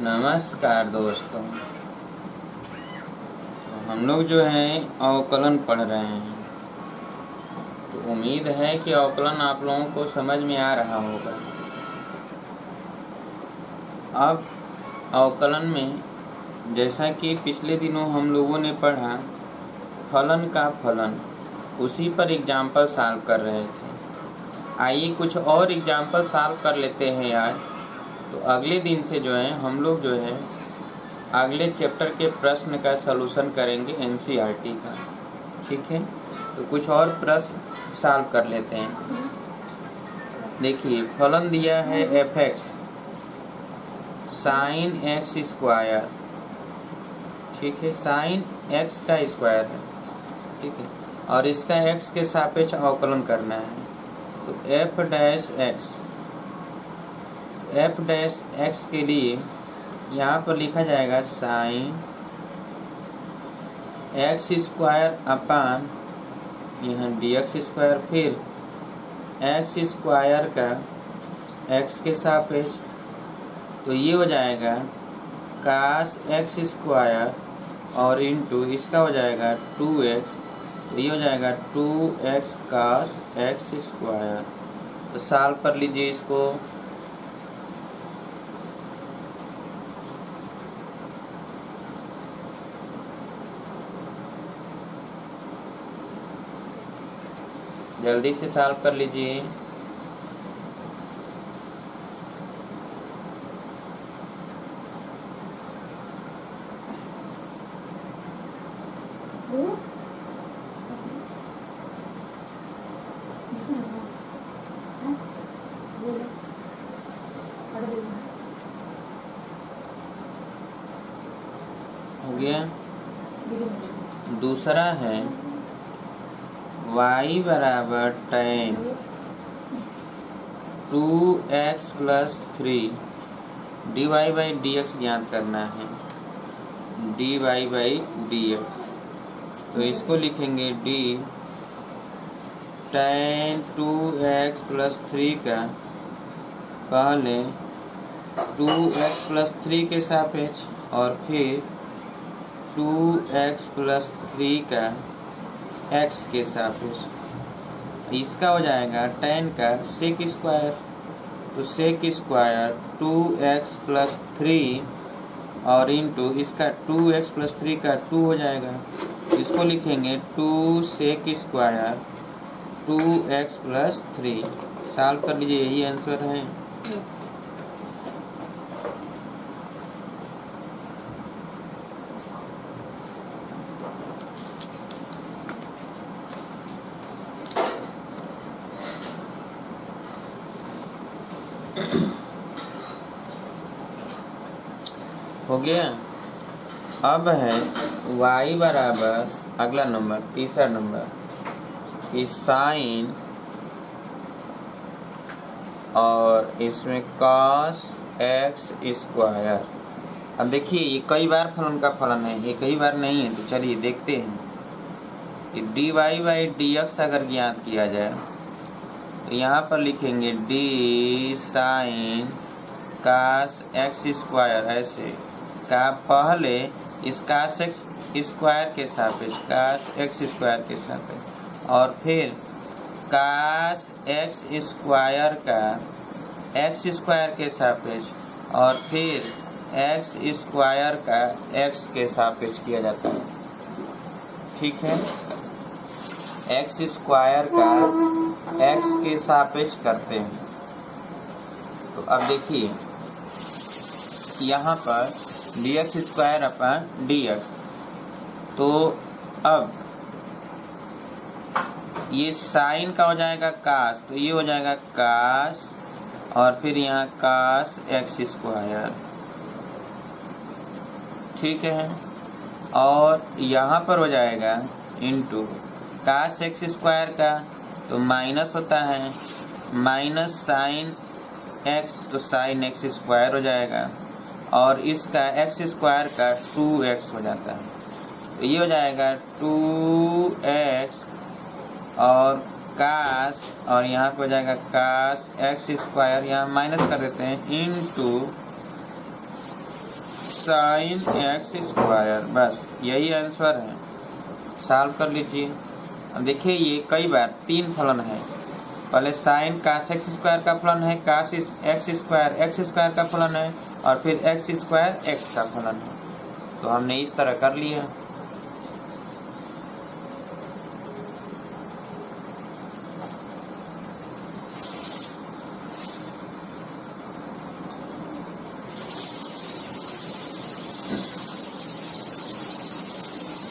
नमस्कार दोस्तों। हम लोग जो है अवकलन पढ़ रहे हैं, तो उम्मीद है कि अवकलन आप लोगों को समझ में आ रहा होगा। अब अवकलन में जैसा कि पिछले दिनों हम लोगों ने पढ़ा फलन का फलन, उसी पर एग्जाम्पल सॉल्व कर रहे थे। आइए कुछ और एग्जाम्पल सॉल्व कर लेते हैं आज। तो अगले दिन से जो है हम लोग जो है अगले चैप्टर के प्रश्न का सलूशन करेंगे एनसीईआरटी का। ठीक है, तो कुछ और प्रश्न सॉल्व कर लेते हैं। देखिए, फलन दिया है f(x) sin x स्क्वायर। ठीक है, sin x का स्क्वायर है। ठीक है, और इसका x के सापेक्ष अवकलन करना है। तो f डैश x के लिए यहाँ पर लिखा जाएगा sin x स्क्वायर अपान यहाँ dx स्क्वायर, फिर x स्क्वायर का x के सापेक्ष, तो ये हो जाएगा cos x स्क्वायर और इंटू इसका हो जाएगा 2x, तो ये हो जाएगा 2x cos x स्क्वायर। तो सॉल्व कर लीजिए इसको। जल्दी से सॉल्व कर लीजिए। हो गया। दूसरा है y बराबर tan 2x plus 3 dy by dx ज्ञात करना है। dy बाई dx, तो इसको लिखेंगे d tan 2x प्लस 3 का पहले 2x प्लस 3 के सापेक्ष और फिर 2x प्लस 3 का x के सापेक्ष। इसका हो जाएगा tan का sec स्क्वायर, तो sec स्क्वायर 2x प्लस 3 और इंटू इसका 2x प्लस 3 का 2 हो जाएगा। इसको लिखेंगे 2 sec square 2x plus 3। Solve कर लीजिए, यही आंसर है। हो गया। अब है y बराबर अगला नंबर, तीसरा नंबर कि साइन और इसमें cos x स्क्वायर। अब देखिए, ये कई बार फलन का फलन है, ये कई बार नहीं है। तो चलिए देखते हैं कि dy बाई dx अगर ज्ञात किया जाए तो यहाँ पर लिखेंगे d sine cos x square ऐसे का पहले इस cos x स्क्वायर के सापेक्ष, cos x स्क्वायर के सापेक्ष, और फिर cos x स्क्वायर का x स्क्वायर के सापेक्ष, और फिर x स्क्वायर का x के सापेक्ष किया जाता है। ठीक है, x स्क्वायर का x के सापेक्ष करते हैं। तो अब देखिए, यहाँ पर dx स्क्वायर अपॉन dx, तो अब ये साइन का हो जाएगा cos, तो ये हो जाएगा cos और फिर यहाँ cos x स्क्वायर। ठीक है, और यहाँ पर हो जाएगा इंटू cos x स्क्वायर का, तो माइनस होता है, माइनस साइन x, तो साइन x स्क्वायर हो जाएगा, और इसका x स्क्वायर का 2x हो जाता है। तो ये हो जाएगा 2x और cos, और यहाँ पे हो जाएगा cos x स्क्वायर, यहाँ माइनस कर देते हैं, इंटू साइन एक्स स्क्वायर, बस यही आंसर है। सॉल्व कर लीजिए। अब देखिए ये कई बार 3 फलन है। पहले साइन कास एक्स स्क्वायर का फलन है, कास एक्स स्क्वायर का फलन है, और फिर एक्स स्क्वायर एक्स का फलन है। तो हमने इस तरह कर लिया।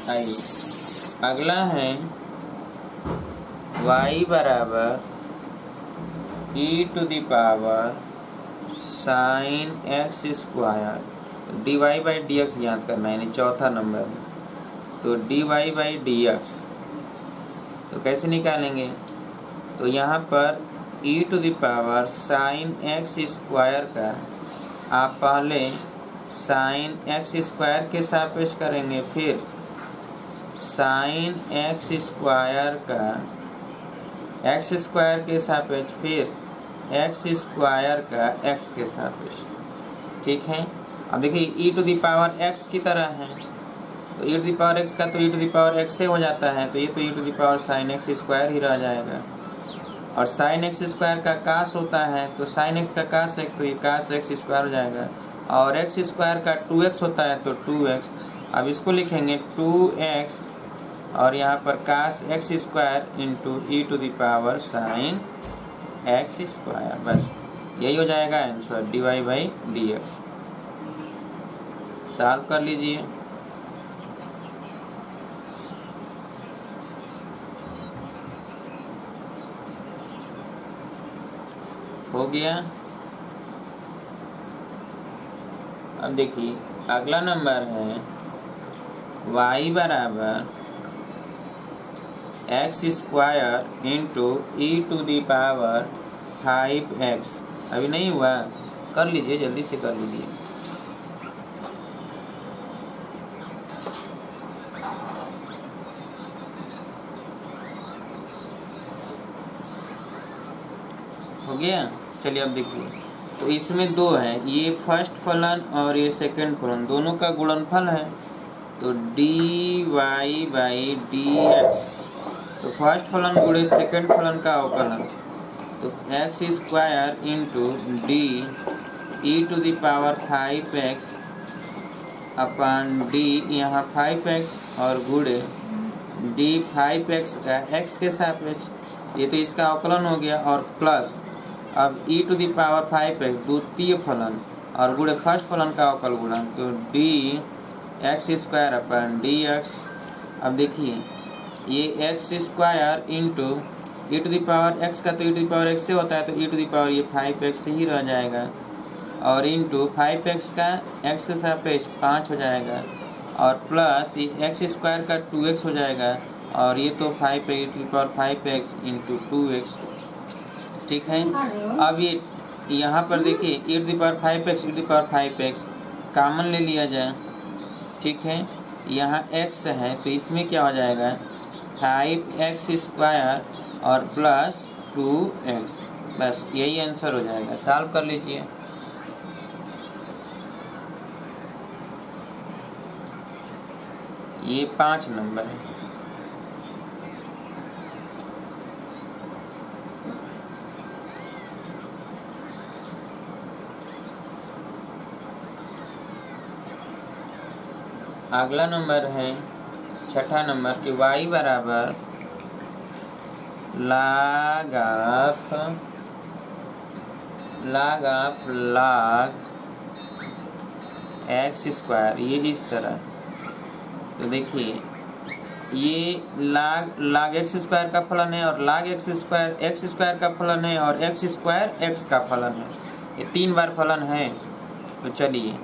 आइए अगला है y बराबर e to the power sine x square d y by d x याद करना है, यानी चौथा नंबर है। तो d y by d x तो कैसे निकालेंगे? तो यहाँ पर e to the power sine x square का आप पहले साइन एक्स स्क्वायर के सापेक्ष करेंगे, फिर साइन एक्स स्क्वायर का एक्स स्क्वायर के सापेक्ष, फिर एक्स स्क्वायर का एक्स के सापेक्ष। ठीक है। अब देखिए e to the power x की तरह है, तो e to the power x का तो e to the power x से हो जाता है, तो ये तो e to the power sine x square ही रह जाएगा। और साइन एक्स स्क्वायर का कास होता है, तो साइन एक्स का कास x, तो ये कास एक्स स्क्वायर हो जाएगा। और एक्स स्क्वायर का 2x होता है, तो 2x। अब इसको लिखेंगे 2x और यहाँ पर cos x square into e to the power sine x square, बस यही हो जाएगा answer d y by d x. Solve कर लीजिए। हो गया। अब देखिए अगला नंबर है y बराबर x square into e to the power 5x। अभी नहीं हुआ, कर लीजिए, जल्दी से कर लीजिए। हो गया। चलिए अब देखिए, तो इसमें दो है, ये फर्स्ट फलन और ये सेकंड फलन, दोनों का गुणनफल है। तो d y by d x, तो फर्स्ट फलन गुणे सेकंड फलन का अवकलन, तो x square into d e to the power 5x अपन डी, यहाँ 5x और गुणे डी 5x का x के सापेक्ष, ये तो इसका अवकलन हो गया, और प्लस अब e to the power 5x द्वितीय फलन और गुणे फर्स्ट फलन का अवकल गुणन, तो d x square upon d x. अब देखिए ये x square into e to the power x का तो e to the power x से होता है, तो ई टू द पावर ये 5x ही रह जाएगा, और इंटू 5x का x के सापेक्ष 5 हो जाएगा, और प्लस ये एक्स स्क्वायर का 2x हो जाएगा, और ये तो 5 e to the power 5x into 2x। ठीक है। अब ये यहाँ पर देखिए e to the power 5x e to the power 5x common ले लिया जाए। ठीक है। यहाँ x है, तो इसमें क्या हो जाएगा 5x स्क्वायर और प्लस 2x, बस यही आंसर हो जाएगा। सॉल्व कर लीजिए। ये 5 नंबर है। अगला नंबर है छठा नंबर कि y बराबर log x स्क्वायर, ये इस तरह। तो देखिए ये log x स्क्वायर का फलन है, और log x स्क्वायर का फलन है, और x स्क्वायर x का फलन है। ये 3 बार फलन है। तो चलिए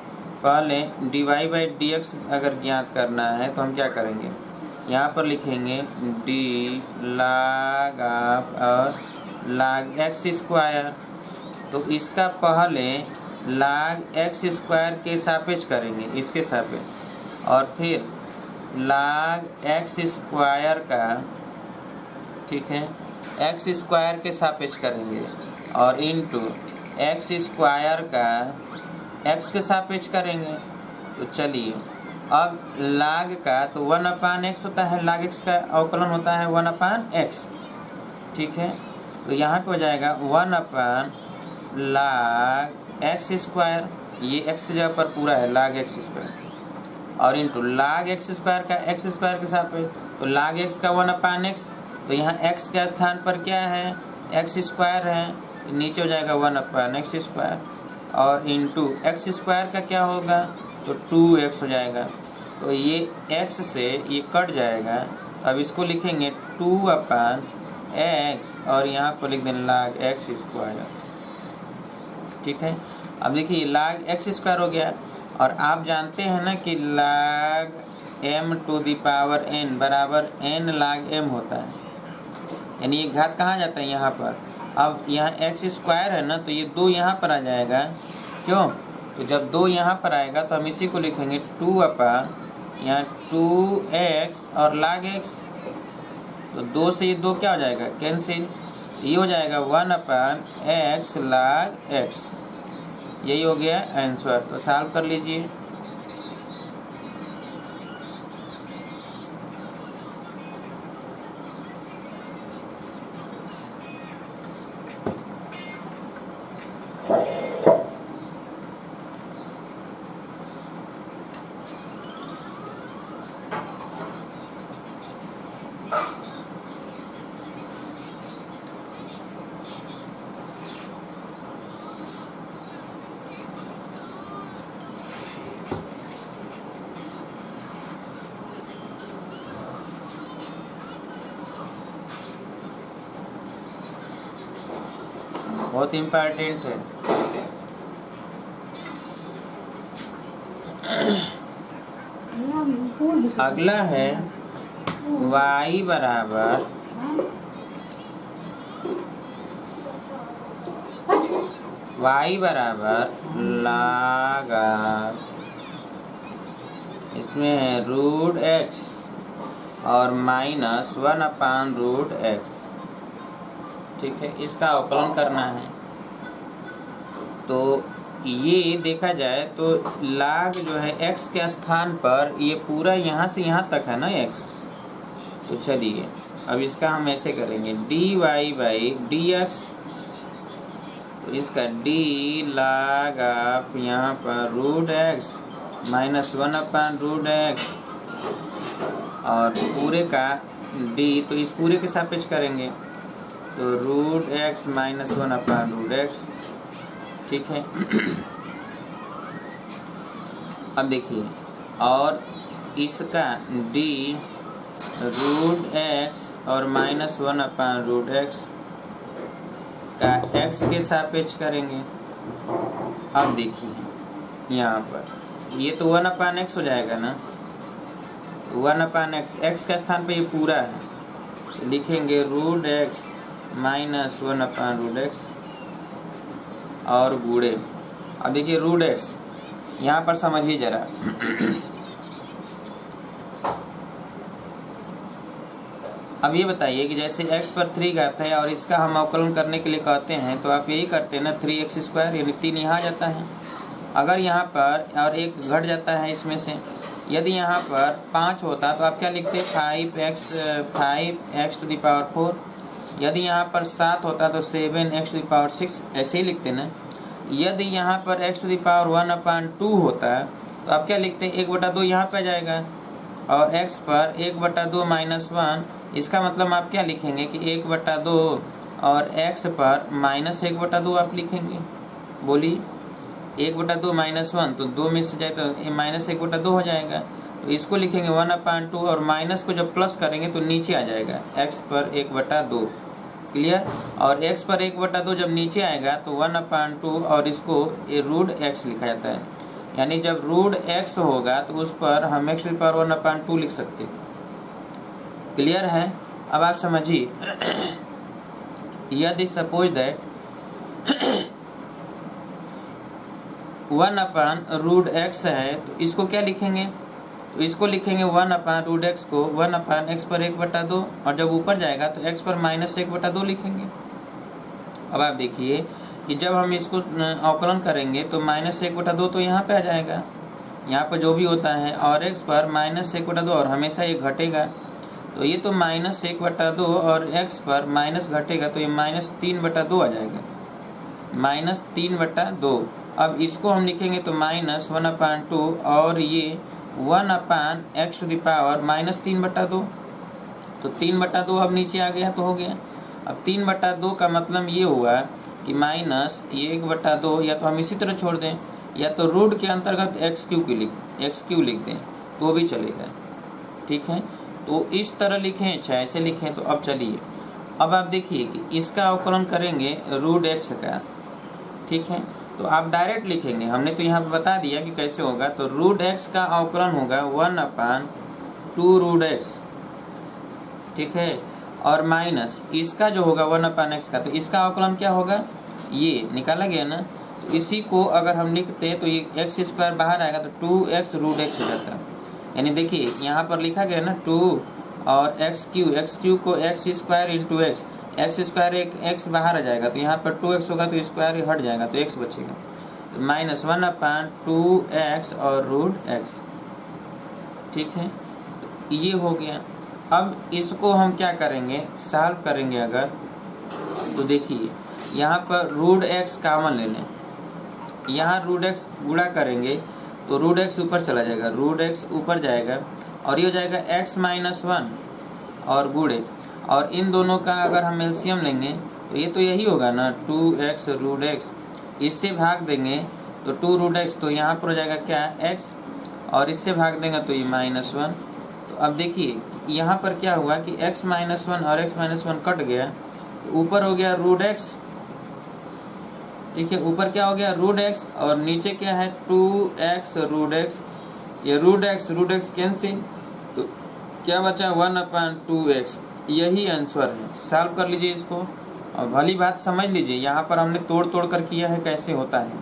पहले d y by d x अगर ज्ञात करना है तो हम क्या करेंगे, यहाँ पर लिखेंगे डी log और log x स्क्वायर, तो इसका पहले log x स्क्वायर के सापेक्ष करेंगे, इसके सापेक्ष, और फिर log x स्क्वायर का, ठीक है, x स्क्वायर के सापेक्ष करेंगे, और इंटू x स्क्वायर का x के सापेक्ष करेंगे, तो चलिए अब log का तो 1/x होता है, log x का अवकलन होता है 1/x, ठीक है। तो यहाँ पे हो जाएगा 1/log x स्क्वायर, ये x की जगह पर पूरा है log x स्क्वायर, और इंटू log x स्क्वायर का x स्क्वायर के साथ में, तो log x का 1/x, तो यहाँ x के स्थान पर क्या है, x स्क्वायर है, नीचे हो जाएगा 1/x स्क्वायर, और इंटू x स्क्वायर का क्या होगा, तो 2x हो जाएगा। तो ये x से ये कट जाएगा, अब इसको लिखेंगे 2/x और यहाँ पर लिख दें log x स्क्वायर, ठीक है। अब देखिए log x स्क्वायर हो गया, और आप जानते हैं ना कि log m to the power n बराबर n log m होता है, यानी ये घात कहाँ जाता है, यहाँ पर। अब यहाँ x स्क्वायर है ना, तो ये 2 यहाँ पर आ जाएगा, क्यों, तो जब 2 यहाँ पर आएगा तो हम इसी को लिखेंगे 2/यहाँ 2x और log x, तो 2 से ये 2 क्या हो जाएगा, कैंसिल, ये हो जाएगा 1/x log x, यही हो गया आंसर। तो सॉल्व कर लीजिए। बहुत इम्पोर्टेंट है। अगला है y बराबर log, इसमें है √x और -1/√x, ठीक है, इसका अवकलन करना है। तो ये देखा जाए तो log जो है x के स्थान पर ये पूरा यहाँ से यहाँ तक है ना x, तो चलिए अब इसका हम ऐसे करेंगे dy/dx, तो इसका d log आप यहाँ पर √x -1/√x और पूरे का d, तो इस पूरे के सापेक्ष करेंगे, तो √x -1/√x, ठीक है। अब देखिए, और इसका d √x और -1/√x का x के सापेक्ष करेंगे। अब देखिए यहाँ पर ये तो 1/x हो जाएगा ना, 1/x, x का स्थान पे ये पूरा है, तो लिखेंगे √x -1/√x और गुणे। अब देखिए √x, यहाँ पर समझिए जरा अब ये बताइए कि जैसे x पर 3 घात है और इसका हम अवकलन करने के लिए कहते हैं, तो आप यही करते हैं ना, 3x स्क्वायर, यानी 3 यहाँ आ जाता है। अगर यहाँ पर और 1 घट जाता है इसमें से, यदि यहाँ पर 5 होता तो आप क्या लिखते, 5x टू द पावर 4। यदि यहाँ पर 7 होता तो 7x टू द पावर 6, ऐसे ही लिखते ना। यदि यहाँ पर x टू द पावर 1/2 होता है तो आप क्या लिखते, 1/2 यहाँ पे आ जाएगा, और x पर 1/2 -1, इसका मतलब आप क्या लिखेंगे कि 1/2 और x पर -1/2 आप लिखेंगे। बोलिए, 1/2 -1, तो 2 में से जाए तो -1/2 हो जाएगा, तो इसको लिखेंगे 1/2, और माइनस को जब प्लस करेंगे तो नीचे आ जाएगा x पर 1/2, क्लियर। और x पर 1/2 जब नीचे आएगा तो 1/2 और इसको √x लिखा जाता है, यानी जब √x होगा तो उस पर हम x की पावर 1/2 लिख सकते, क्लियर है। अब आप समझिए, यदि सपोज दैट 1/√x है तो इसको क्या लिखेंगे, तो इसको लिखेंगे 1/√x को 1/x पर 1/2, और जब ऊपर जाएगा तो x पर -1/2 लिखेंगे। अब आप देखिए कि जब हम इसको अवकलन करेंगे तो -1/2 तो यहाँ पे आ जाएगा, यहाँ पर जो भी होता है, और x पर -1/2, और हमेशा ये घटेगा, तो ये तो -1/2, और x पर माइनस घटेगा तो ये -3/2 आ जाएगा, -3/2। अब इसको हम लिखेंगे तो -1/2, और ये 1/x⁻³ -3/2, तो 3/2 अब नीचे आ गया तो हो गया। अब 3/2 का मतलब ये हुआ कि -1/2, या तो हम इसी तरह छोड़ दें, या तो रूट के अंतर्गत x³ लिख दें तो भी चलेगा, ठीक है। तो इस तरह लिखें, चाहे ऐसे लिखें। तो अब चलिए, अब आप देखिए कि इसका अवकलन करेंगे √x का, ठीक है। तो आप डायरेक्ट लिखेंगे, हमने तो यहाँ पर बता दिया कि कैसे होगा। तो √x का अवकलन होगा 1/2√x, ठीक है, और माइनस इसका जो होगा 1/x का, तो इसका अवकलन क्या होगा, ये निकाला गया ना। तो इसी को अगर हम लिखते तो ये x² बाहर आएगा तो 2x√x हो जाता। यानी देखिए यहाँ पर लिखा गया ना 2 और x³ को x² × x² एक x बाहर आ जाएगा, तो यहाँ पर 2x होगा तो स्क्वायर हट जाएगा तो x बचेगा, तो -1/2x और √x, ठीक है। तो ये हो गया। अब इसको हम क्या करेंगे, सॉल्व करेंगे अगर, तो देखिए यहाँ पर √x कॉमन ले लें, यहाँ √x गुणा करेंगे तो √x ऊपर चला जाएगा, √x ऊपर जाएगा, और ये हो जाएगा x-1 और गुणे, और इन दोनों का अगर हम एलसीएम लेंगे तो ये तो यही होगा ना 2x√x, इससे भाग देंगे तो 2√x, तो यहाँ पर हो जाएगा क्या x, और इससे भाग देंगे तो ये -1। तो अब देखिए यहाँ पर क्या हुआ कि x-1 और x-1 कट गया, तो ऊपर हो गया √x, ठीक है, ऊपर क्या हो गया √x, और नीचे क्या है 2x√x, ये √x कैंसिल, तो क्या बचा 1/2x। यही आंसर है। सॉल्व कर लीजिए इसको, और भली बात समझ लीजिए, यहाँ पर हमने तोड़ कर किया है कैसे होता है,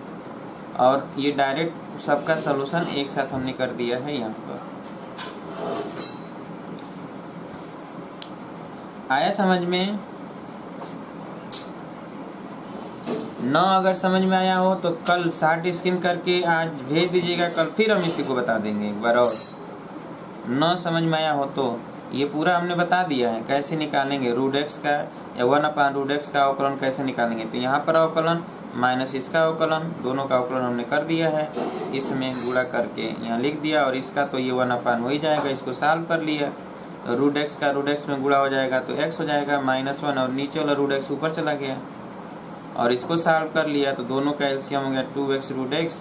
और ये डायरेक्ट सबका सलूशन एक साथ हमने कर दिया है। यहाँ पर आया समझ में? न अगर समझ में आया हो तो कल शॉर्ट स्क्रीन करके आज भेज दीजिएगा, कल फिर हम इसी को बता देंगे एक बार। और न समझ में आया हो तो ये पूरा हमने बता दिया है कैसे निकालेंगे √x का, या 1/√x का अवकलन कैसे निकालेंगे। तो यहाँ पर अवकलन माइनस इसका अवकलन, दोनों का अवकलन हमने कर दिया है, इसमें गुणा करके यहाँ लिख दिया, और इसका तो ये 1/, हो ही जाएगा। इसको सॉल्व कर लिया, तो √x का √x में गुणा हो जाएगा तो x हो जाएगा -1, और नीचे वाला √x ऊपर चला गया, और इसको सॉल्व कर लिया तो दोनों का एलसीएम हो गया 2x√x,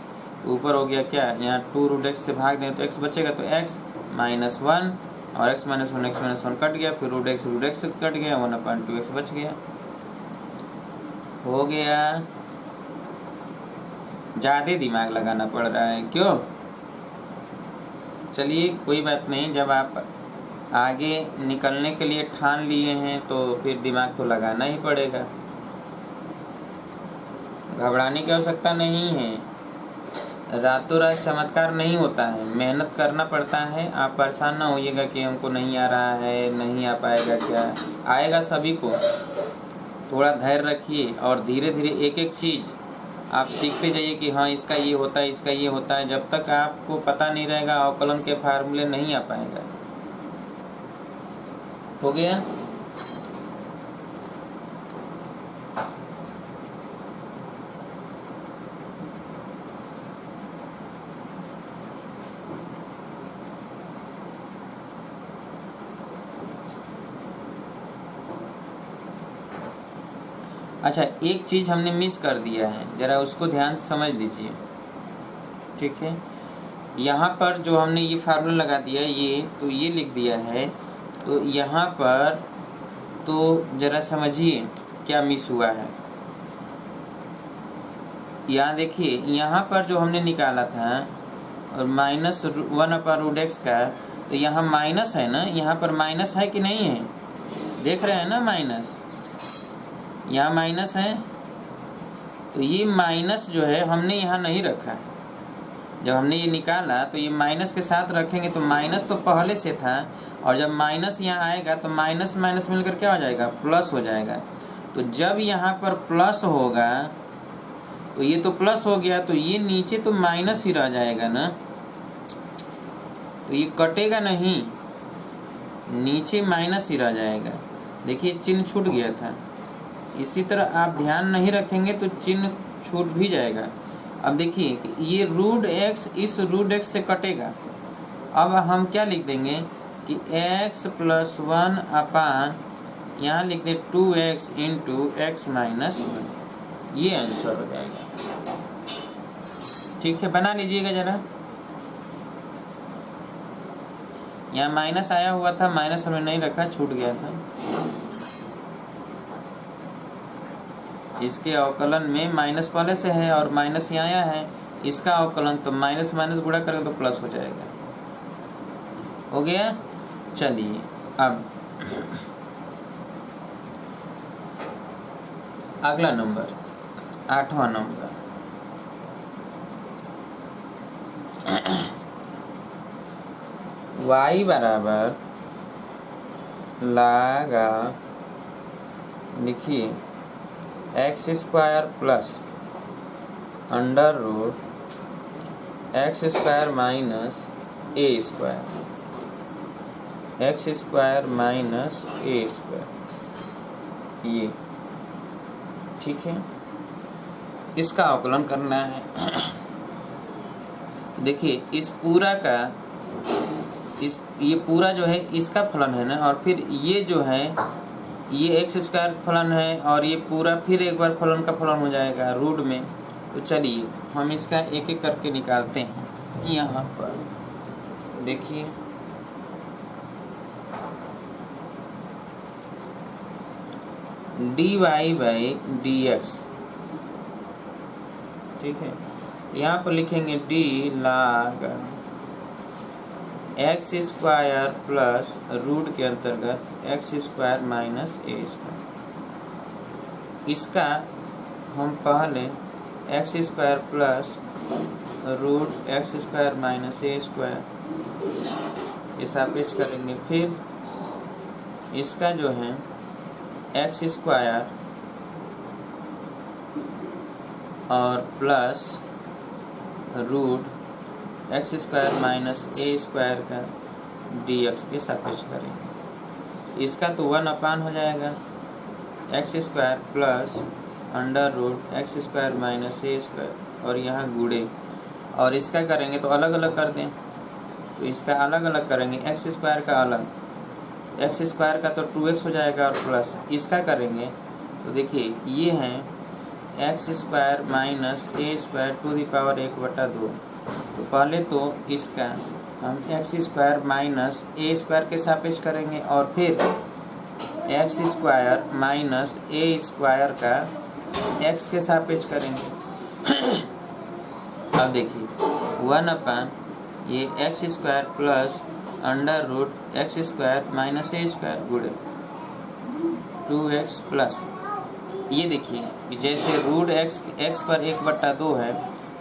ऊपर हो गया क्या, यहाँ 2√x से भाग दें तो x बचेगा, तो x -1 और x-1 कट गया, फिर √x कट गया, 1/2x बच गया। हो गया। ज़्यादा दिमाग लगाना पड़ रहा है क्यों? चलिए कोई बात नहीं, जब आप आगे निकलने के लिए ठान लिए हैं तो फिर दिमाग तो लगाना ही पड़ेगा, घबराने की आवश्यकता नहीं है। रातों रात चमत्कार नहीं होता है, मेहनत करना पड़ता है। आप परेशान ना होइएगा कि हमको नहीं आ रहा है, नहीं आ पाएगा, क्या आएगा सभी को। थोड़ा धैर्य रखिए और धीरे धीरे एक एक चीज़ आप सीखते जाइए कि हाँ इसका ये होता है, इसका ये होता है। जब तक आपको पता नहीं रहेगा अवकलन के फार्मूले नहीं आ पाएगा। हो गया? अच्छा, एक चीज़ हमने मिस कर दिया है, ज़रा उसको ध्यान से समझ लीजिए, ठीक है। यहाँ पर जो हमने ये फार्मूला लगा दिया ये, तो ये लिख दिया है, तो यहाँ पर तो ज़रा समझिए क्या मिस हुआ है। यहाँ देखिए, यहाँ पर जो हमने निकाला था और -1/√x का, तो यहाँ माइनस है ना, यहाँ पर माइनस है कि नहीं है, देख रहे हैं ना माइनस, यहाँ माइनस है। तो ये माइनस जो है हमने यहाँ नहीं रखा है, जब हमने ये निकाला तो ये माइनस के साथ रखेंगे, तो माइनस तो पहले से था, और जब माइनस यहाँ आएगा तो माइनस माइनस मिलकर क्या हो जाएगा, प्लस हो जाएगा। तो जब यहाँ पर प्लस होगा तो ये तो प्लस हो गया, तो ये नीचे तो माइनस ही रह जाएगा ना, तो ये कटेगा नहीं, नीचे माइनस ही रह जाएगा। देखिए चिन्ह छूट गया था। इसी तरह आप ध्यान नहीं रखेंगे तो चिन्ह छूट भी जाएगा। अब देखिए कि ये रूट एक्स इस रूट एक्स से कटेगा। अब हम क्या लिख देंगे कि x प्लस 1 अपान यहाँ लिख दे 2x इंटू एक्स माइनस 1, ये आंसर हो जाएगा। ठीक है, बना लीजिएगा जरा। यहाँ माइनस आया हुआ था, माइनस हमने नहीं रखा, छूट गया था। इसके अवकलन में माइनस पहले से है और माइनस यहाँ आया है, इसका अवकलन तो माइनस माइनस गुणा करेंगे तो प्लस हो जाएगा। हो गया। चलिए अब अगला नंबर 8वां नंबर। y बराबर लगा लिखिए x square plus under root x square minus a square, x square minus a square, ये ठीक है। इसका अवकलन करना है। देखिए इस पूरा का ये पूरा जो है इसका फलन है ना, और फिर ये जो है ये एक्स स्क्वायर फलन है, और ये पूरा फिर एक बार फलन का फलन हो जाएगा रूट में। तो चलिए हम इसका एक एक करके निकालते हैं। यहाँ पर देखिए dy बाई डी एक्स, ठीक है। यहाँ पर लिखेंगे d log x square plus root के अंतर्गत x square minus a square. इसका हम पहले x square plus root x square minus a square ये सापेक्ष करेंगे। फिर इसका जो है एक्स स्क्वायर और plus root x square minus a square का डी एक्स के सापेक्ष करेंगे। इसका तो 1 अपान हो जाएगा x square plus under root x square minus a square, और यहाँ गुणे, और इसका करेंगे तो अलग अलग कर दें। तो इसका अलग अलग करेंगे, एक्स स्क्वायर का अलग, एक्स स्क्वायर का तो 2x हो जाएगा, और प्लस इसका करेंगे तो देखिए ये है x square minus a square to the power 1/2। तो पहले तो इसका हम x square minus a square के सापेक्ष करेंगे, और फिर x square minus a square का एक्स के सापेक्ष करेंगे। अब देखिए 1 अपान ये x square plus under root x square minus a square गुणे 2x प्लस, ये देखिए जैसे रूट एक्स पर 1/2 है,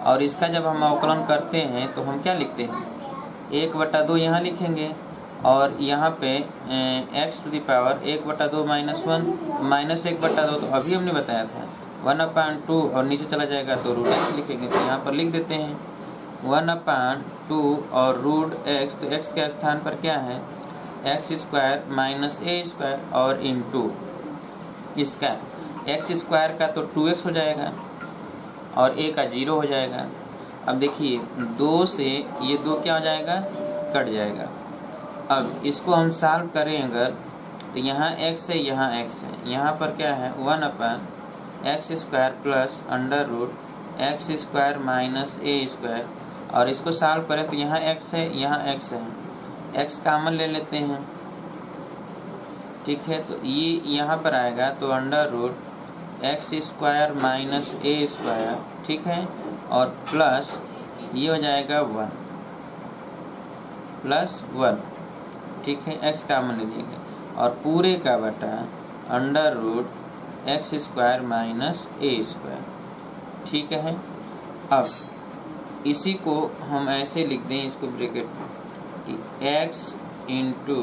और इसका जब हम अवकलन करते हैं तो हम क्या लिखते हैं 1/2 यहाँ लिखेंगे, और यहाँ पे x to the power 1/2 minus 1 minus 1/2, तो अभी हमने बताया था 1/2, और नीचे चला जाएगा तो रूट एक्स लिखेंगे। तो यहाँ पर लिख देते हैं 1/2 और रूट एक्स, तो एक्स के स्थान पर क्या है x square minus a square, और इंटू इसका एक्स स्क्वायर का तो 2x हो जाएगा और a का 0 हो जाएगा। अब देखिए 2 से ये 2 क्या हो जाएगा, कट जाएगा। अब इसको हम सॉल्व करें अगर, तो यहाँ x है, यहाँ x है, यहाँ पर क्या है 1 upon x square plus under root x square minus a square, और इसको सॉल्व करें तो यहाँ x है, यहाँ x है, x कॉमन ले लेते हैं, ठीक है। तो ये यहाँ पर आएगा तो under root x square minus a square, ठीक है, और प्लस ये हो जाएगा 1 प्लस 1, ठीक है, x कॉमन लीजिएगा, और पूरे का बटा under root x square minus a square, ठीक है। अब इसी को हम ऐसे लिख दें, इसको ब्रैकेट कि x into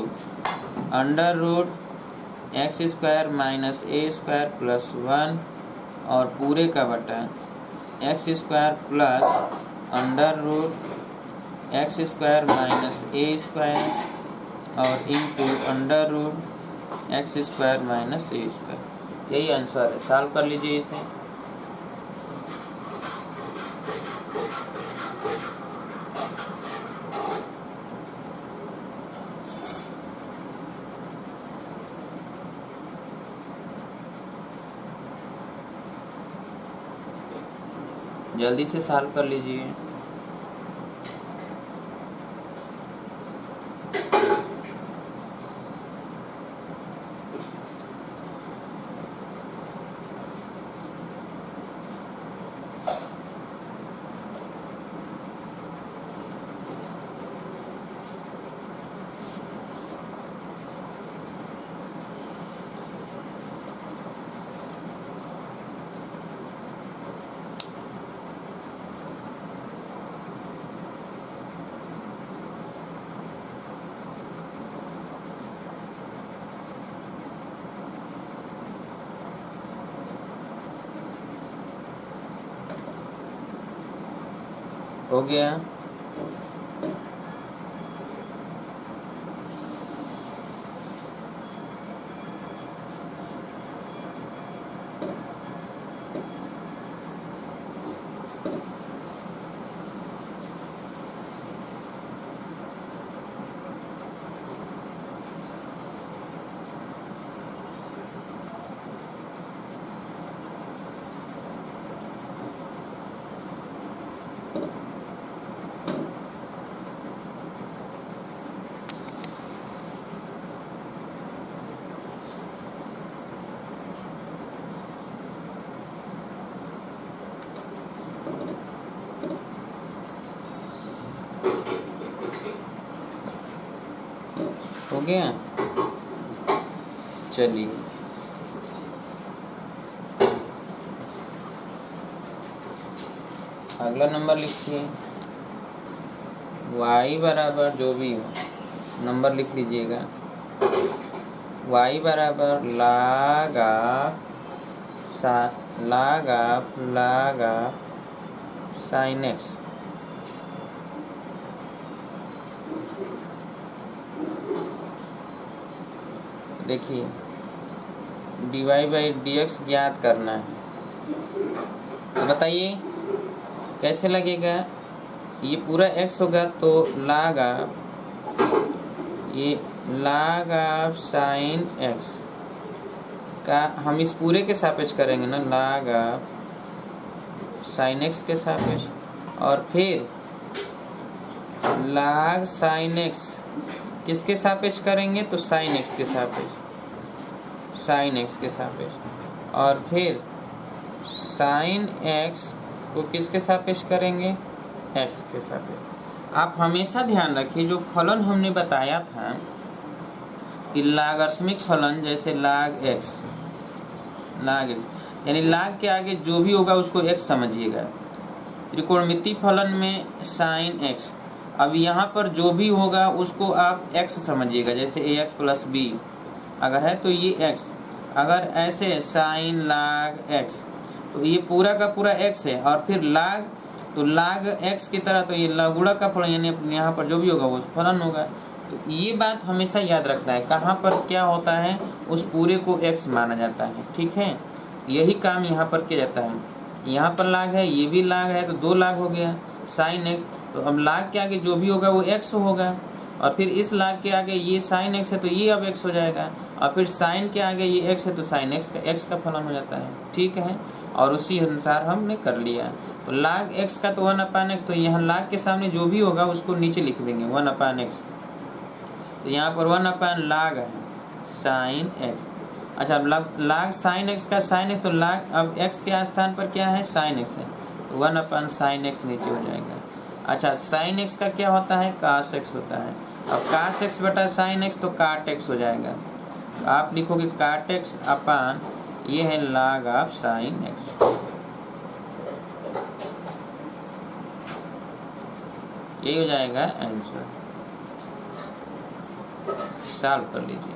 under root x square minus a square plus 1, और पूरे का बटा x square plus under root x square minus a square और into under root x square minus a square. यही आंसर है, सॉल्व कर लीजिए इसे। जल्दी से सॉल्व कर लीजिए। हो गया। हो गया। चलिए अगला नंबर लिखिए। y बराबर जो भी हो नंबर लिख लीजिएगा। y बराबर log ऑफ sin x देखिए dy बाई dx ज्ञात करना है। तो बताइए कैसे लगेगा। ये पूरा x होगा तो log ऑफ sin x का हम इस पूरे के सापेक्ष करेंगे ना, log ऑफ sin x के सापेक्ष, और फिर log sin x किसके सापेक्ष करेंगे तो sin x के सापेक्ष, और फिर sin x को किसके सापेक्ष करेंगे, x के सापेक्ष। आप हमेशा ध्यान रखिए जो फलन हमने बताया था कि लॉगरिथमिक फलन जैसे log x यानी log के आगे जो भी होगा उसको x समझिएगा। त्रिकोणमितीय फलन में sin x, अब यहाँ पर जो भी होगा उसको आप x समझिएगा। जैसे ax प्लस b अगर है तो ये x, अगर ऐसे sin log x तो ये पूरा का पूरा x है, और फिर log तो log x की तरह तो ये लघुड़ा का फलन यानी यहाँ पर जो भी होगा वो फलन होगा। तो ये बात हमेशा याद रखना है, कहाँ पर क्या होता है उस पूरे को x माना जाता है। ठीक है, यही काम यहाँ पर किया जाता है। यहाँ पर log है, ये भी log है, तो 2 log हो गया sin x। तो अब log के आगे जो भी होगा वो x होगा, और फिर इस log के आगे ये sin x है तो ये अब x हो जाएगा, और फिर sin के आगे ये x है तो sin x का फलन हो जाता है। ठीक है, और उसी अनुसार हमने कर लिया। तो log x का तो 1/x, तो यहाँ log के सामने जो भी होगा उसको नीचे लिख देंगे 1/x। तो यहाँ पर 1/log है sin x। अच्छा, अब log sin x का sin x, तो log अब x के स्थान पर क्या है sin x है, तो 1/sin x नीचे हो जाएगा। अच्छा, sin x का क्या होता है cos x होता है। अब cos x बटा sin x तो cot x हो जाएगा। तो आप लिखोगे cot x अपान ये है log ऑफ sin x। ये हो जाएगा आंसर। सॉल्व कर लीजिए।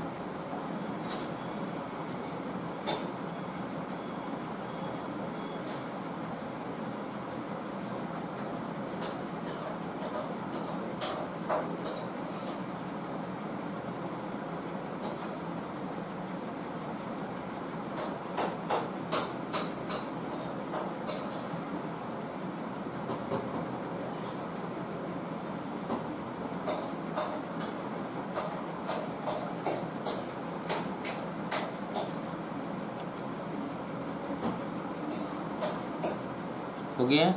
हो गया,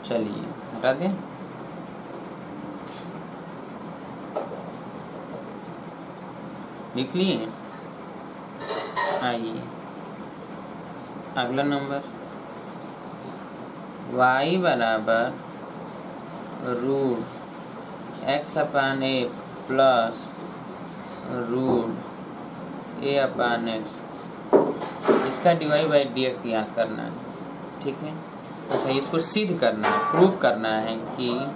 चलिए हटा दें। लिख लिए। आइए अगला नंबर, y बराबर रूट एक्स अपान ए प्लस रूट ए अपान एक्स, इसका डिवाइड बाई डी एक्स याद करना है, ठीक है। अच्छा, इसको सिद्ध करना है, प्रूव करना है कि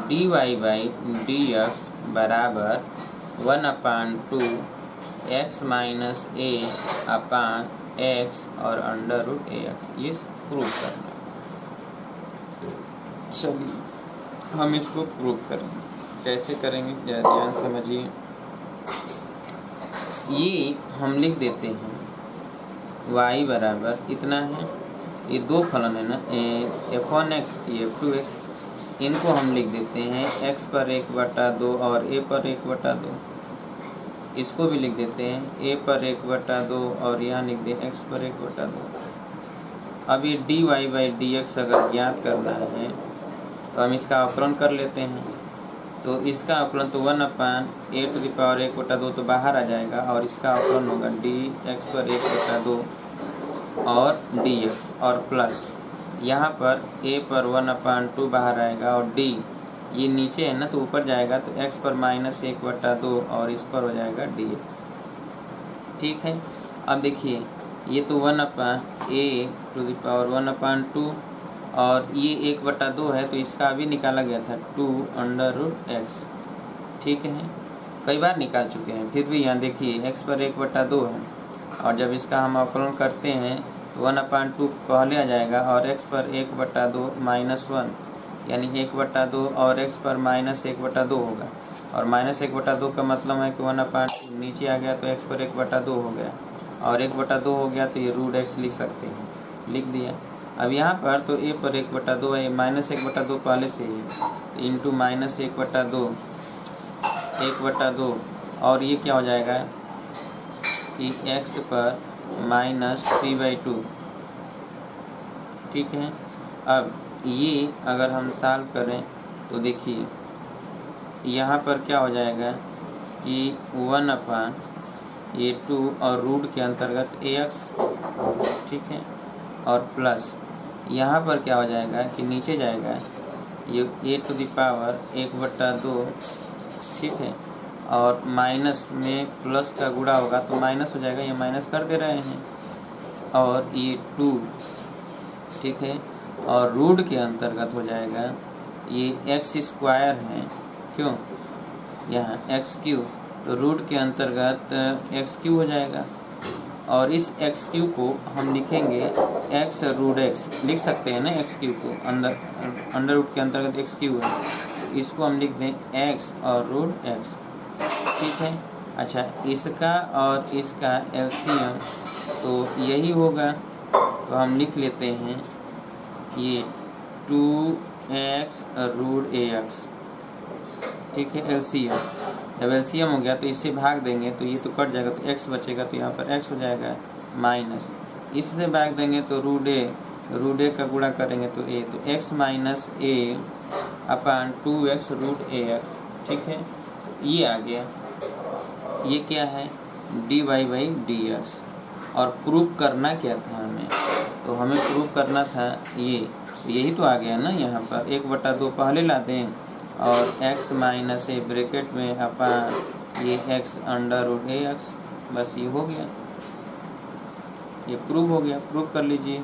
d y by d x बराबर 1/2 x minus a upon x और अंडर रूट ए एक्स, ये प्रूव करना है। चलिए हम इसको प्रूव करेंगे, कैसे करेंगे जरा ध्यान समझिए। ये हम लिख देते हैं y बराबर इतना है, ये दो फलन है ना, f1x ये f2x, इनको हम लिख देते हैं x पर 1/2 और a पर 1/2, इसको भी लिख देते हैं a पर 1/2 और यहाँ लिख दें x पर 1/2। अब ये dy बाई dx अगर ज्ञात करना है तो हम इसका अवकलन कर लेते हैं, तो इसका अवकलन तो 1/a⁴ तो बाहर आ जाएगा और इसका अवकलन होगा dx पर 1/2 और dx और प्लस यहाँ पर a पर 1/2 बाहर आएगा और d ये नीचे है ना तो ऊपर जाएगा, तो x पर -1/2 और इस पर हो जाएगा dx, ठीक है। अब देखिए ये तो 1/a⁴ और ये 1/2 है, तो इसका अभी निकाला गया था 2√x, ठीक है। कई बार निकाल चुके हैं, फिर भी यहाँ देखिए x पर 1/2 है और जब इसका हम अवकलन करते हैं तो 1/2 पहले आ जाएगा और x पर 1/2 -1 यानी 1/2 और x पर -1/2 होगा, और -1/2 का मतलब है कि 1/2 नीचे आ गया तो x पर 1/2 हो गया और 1/2 हो गया तो ये √x लिख सकते हैं, लिख दिया। अब यहाँ पर तो a पर 1/2 है, -1/2 पहले से ही, तो इंटू -1/2 1/2 और ये क्या हो जाएगा कि x पर -3/2, ठीक है। अब ये अगर हम सॉल्व करें तो देखिए यहाँ पर क्या हो जाएगा कि 1/2 और रूट के अंतर्गत ax, ठीक है, और प्लस यहाँ पर क्या हो जाएगा कि नीचे जाएगा ये a⁴ 1/2, ठीक है, और माइनस में प्लस का गुणा होगा तो माइनस हो जाएगा, ये माइनस कर दे रहे हैं, और ये 2, ठीक है, और रूट के अंतर्गत हो जाएगा ये x² है, क्यों यहाँ x3, तो रूट के अंतर्गत x3 हो जाएगा, और इस x3 को हम लिखेंगे x√x, लिख सकते हैं ना x3 को, अंडर रूट के अंतर्गत x3 है, इसको हम लिख दें x और √x, ठीक है। अच्छा, इसका और इसका एलसीएम तो यही होगा, तो हम लिख लेते हैं ये 2x√ax, ठीक है, एलसीएम। जब एलसीएम हो गया तो इससे भाग देंगे तो ये तो कट जाएगा, तो x बचेगा, तो यहाँ पर x हो जाएगा माइनस, इससे भाग देंगे तो √a का गुणा करेंगे तो a, तो x माइनस a/2x √ax, ठीक है, ये आ गया। ये क्या है dy बाई dx, और प्रूव करना क्या था हमें, तो हमें प्रूव करना था ये, तो यही तो आ गया ना, यहाँ पर 1/2 पहले ला दें और x माइनस a ब्रैकेट में अपान ये x √ax, बस ये हो गया, ये प्रूव हो गया। प्रूव कर लीजिए।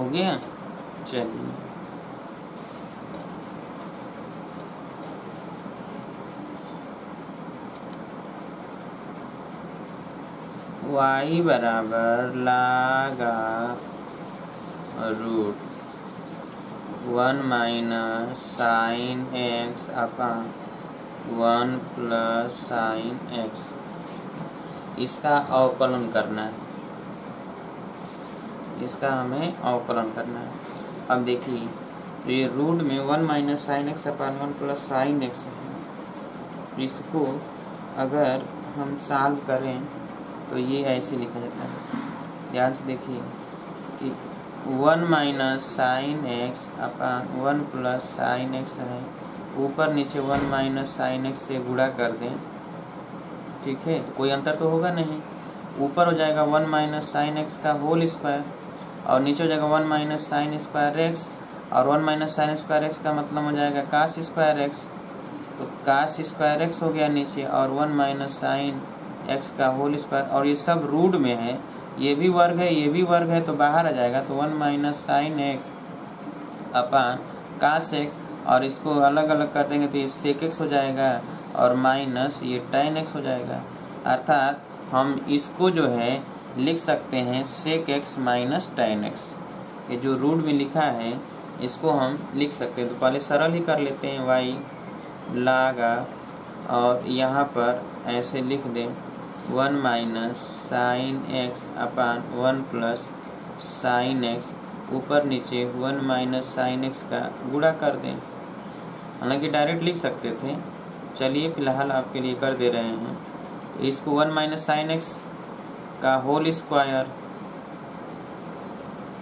हो गया। चलिए y बराबर log root 1 minus sine x upon 1 plus sine x, इसका अवकलन करना है, इसका हमें अवकलन करना है। अब देखिए ये रूट में 1 minus sine x upon 1 plus sine x है, इसको अगर हम सॉल्व करें तो ये ऐसे लिखा जाता है। ध्यान से देखिए कि 1 minus sine x upon 1 plus sine x है, ऊपर नीचे 1 माइनस साइन एक्स से गुणा कर दें, ठीक है, तो कोई अंतर तो होगा नहीं। ऊपर हो जाएगा 1 माइनस साइन एक्स का होल स्क्वायर और नीचे हो जाएगा 1 माइनस साइन स्क्वायर एक्स, और 1 माइनस साइन स्क्वायर एक्स का मतलब हो जाएगा कास स्क्वायर एक्स, तो कास स्क्वायर एक्स हो गया नीचे, और 1 माइनस साइन एक्स का होल स्क्वायर, और ये सब रूट में है, ये भी वर्ग है ये भी वर्ग है, तो बाहर आ जाएगा, तो 1 माइनस साइन एक्स अपॉन कास एक्स, और इसको अलग अलग कर देंगे तो ये सेक एक्स हो जाएगा और माइनस ये tan एक्स हो जाएगा। अर्थात हम इसको जो है लिख सकते हैं sec x minus tan x, ये जो रूट में लिखा है इसको हम लिख सकते हैं। तो पहले सरल ही कर लेते हैं, y लागा, और यहाँ पर ऐसे लिख दें 1 minus sine x upon 1 plus sine x, ऊपर नीचे 1 माइनस साइन एक्स का गुणा कर दें। हालांकि डायरेक्ट लिख सकते थे, चलिए फिलहाल आपके लिए कर दे रहे हैं। इसको 1 माइनस साइन एक्स का होल स्क्वायर,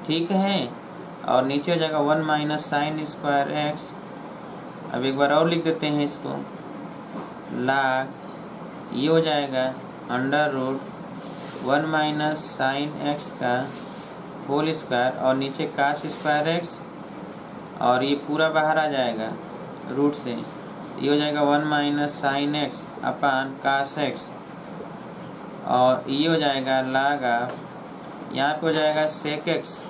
ठीक है, और नीचे हो जाएगा 1 माइनस साइन स्क्वायर एक्स। अब एक बार और लिख देते हैं इसको, लाग ये हो जाएगा under root 1 minus sine x का होल स्क्वायर, और नीचे कास स्क्वायर एक्स, और ये पूरा बाहर आ जाएगा रूट से, ये हो जाएगा 1 माइनस साइन एक्स अपान कास एक्स, और ये हो जाएगा लागा, यहाँ पे हो जाएगा सेक एक्स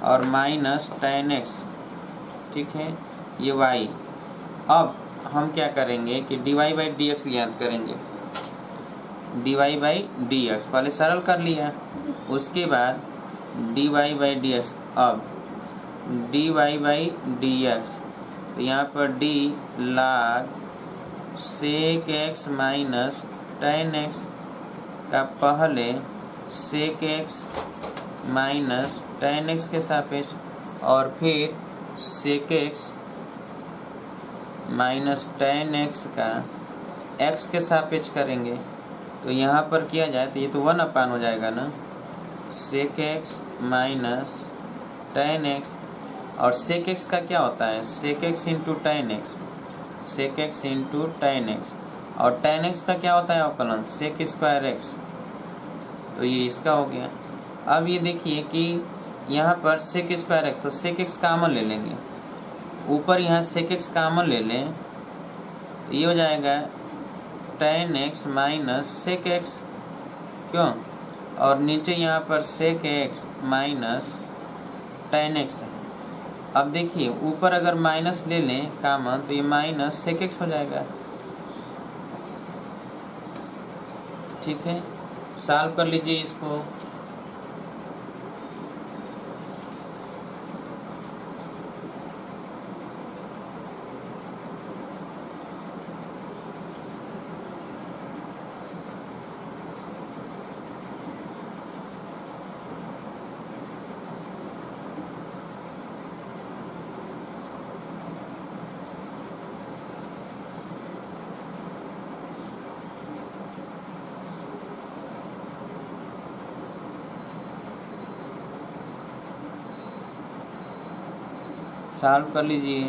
और माइनस tan एक्स, ठीक है, ये y। अब हम क्या करेंगे कि dy बाई डी एक्स ज्ञात करेंगे, dy बाई डी एक्स पहले सरल कर लिया, उसके बाद dy बाई डी एक्स, अब dy बाई डी एक्स, तो यहाँ पर d log sec x minus tan x का पहले sec x minus tan x के सापेक्ष, और फिर sec x minus tan x का x के सापेक्ष करेंगे। तो यहाँ पर किया जाए तो ये तो 1 अपान हो जाएगा ना, sec x minus tan x, और सेक एक्स का क्या होता है sec x into tan x, sec x into tan x, और tan एक्स का क्या होता है अवकलन सेक स्क्वायर एक्स, तो ये इसका हो गया। अब ये देखिए कि यहाँ पर सेक स्क्वायर एक्स, तो सेक एक्स कॉमन ले लेंगे, ऊपर यहाँ सेक एक्स कॉमन ले लें, तो ये हो जाएगा tan x minus sec x, क्यों, और नीचे यहाँ पर sec x minus tan x है। अब देखिए ऊपर अगर माइनस ले लें कॉमन, तो ये माइनस सेक एक्स हो जाएगा, ठीक है, सॉल्व कर लीजिए इसको। सॉल्व कर लीजिए।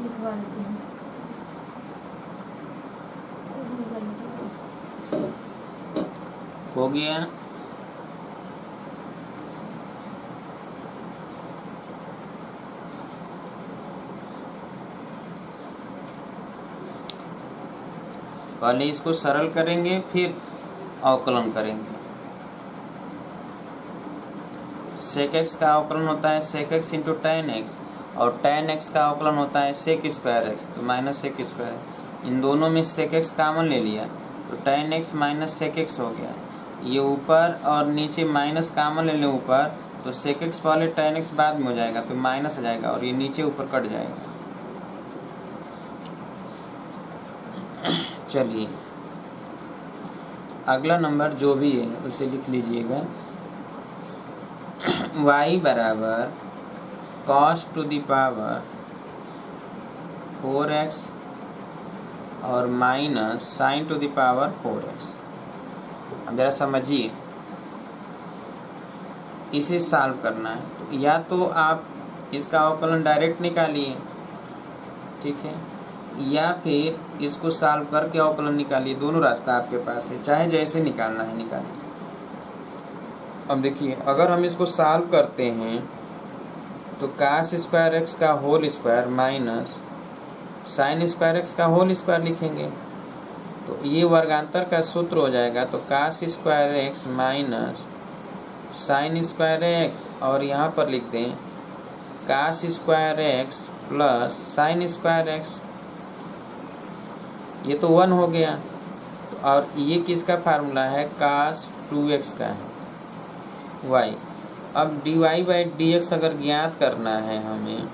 लिखवा देते हैं। हो गया। पहले इसको सरल करेंगे फिर अवकलन करेंगे। सेक एक्स का अवकलन होता है sec x into tan x, और टेन एक्स का अवकलन होता है सेक स्क्वायर एक्स, तो माइनस सेक स्क्वायर। इन दोनों में सेक एक्स कॉमन ले लिया तो tan x minus sec x हो गया। ये ऊपर और नीचे माइनस कॉमन ले लें ऊपर, तो सेक एक्स पहले टेन एक्स बाद में हो जाएगा तो माइनस आ जाएगा, और ये नीचे ऊपर कट जाएगा। चलिए अगला नंबर जो भी है उसे लिख लीजिएगा। y बराबर cos to the power 4x और minus sine to the power 4x। अब जरा समझिए, इसे सॉल्व करना है तो या तो आप इसका अवकलन डायरेक्ट निकालिए, ठीक है, या फिर इसको सॉल्व करके अवकलन निकालिए। दोनों रास्ता आपके पास है, चाहे जैसे निकालना है निकालिए। अब देखिए अगर हम इसको सॉल्व करते हैं तो cos स्क्वायर एक्स का whole square minus sine square x का होल स्क्वायर लिखेंगे तो ये वर्गांतर का सूत्र हो जाएगा। तो cos square x minus sine square x, और यहाँ पर लिख दें cos square x plus sign square x, ये तो 1 हो गया। और ये किसका फार्मूला है, cos 2x का है y। अब dy बाई डी एक्स अगर ज्ञात करना है हमें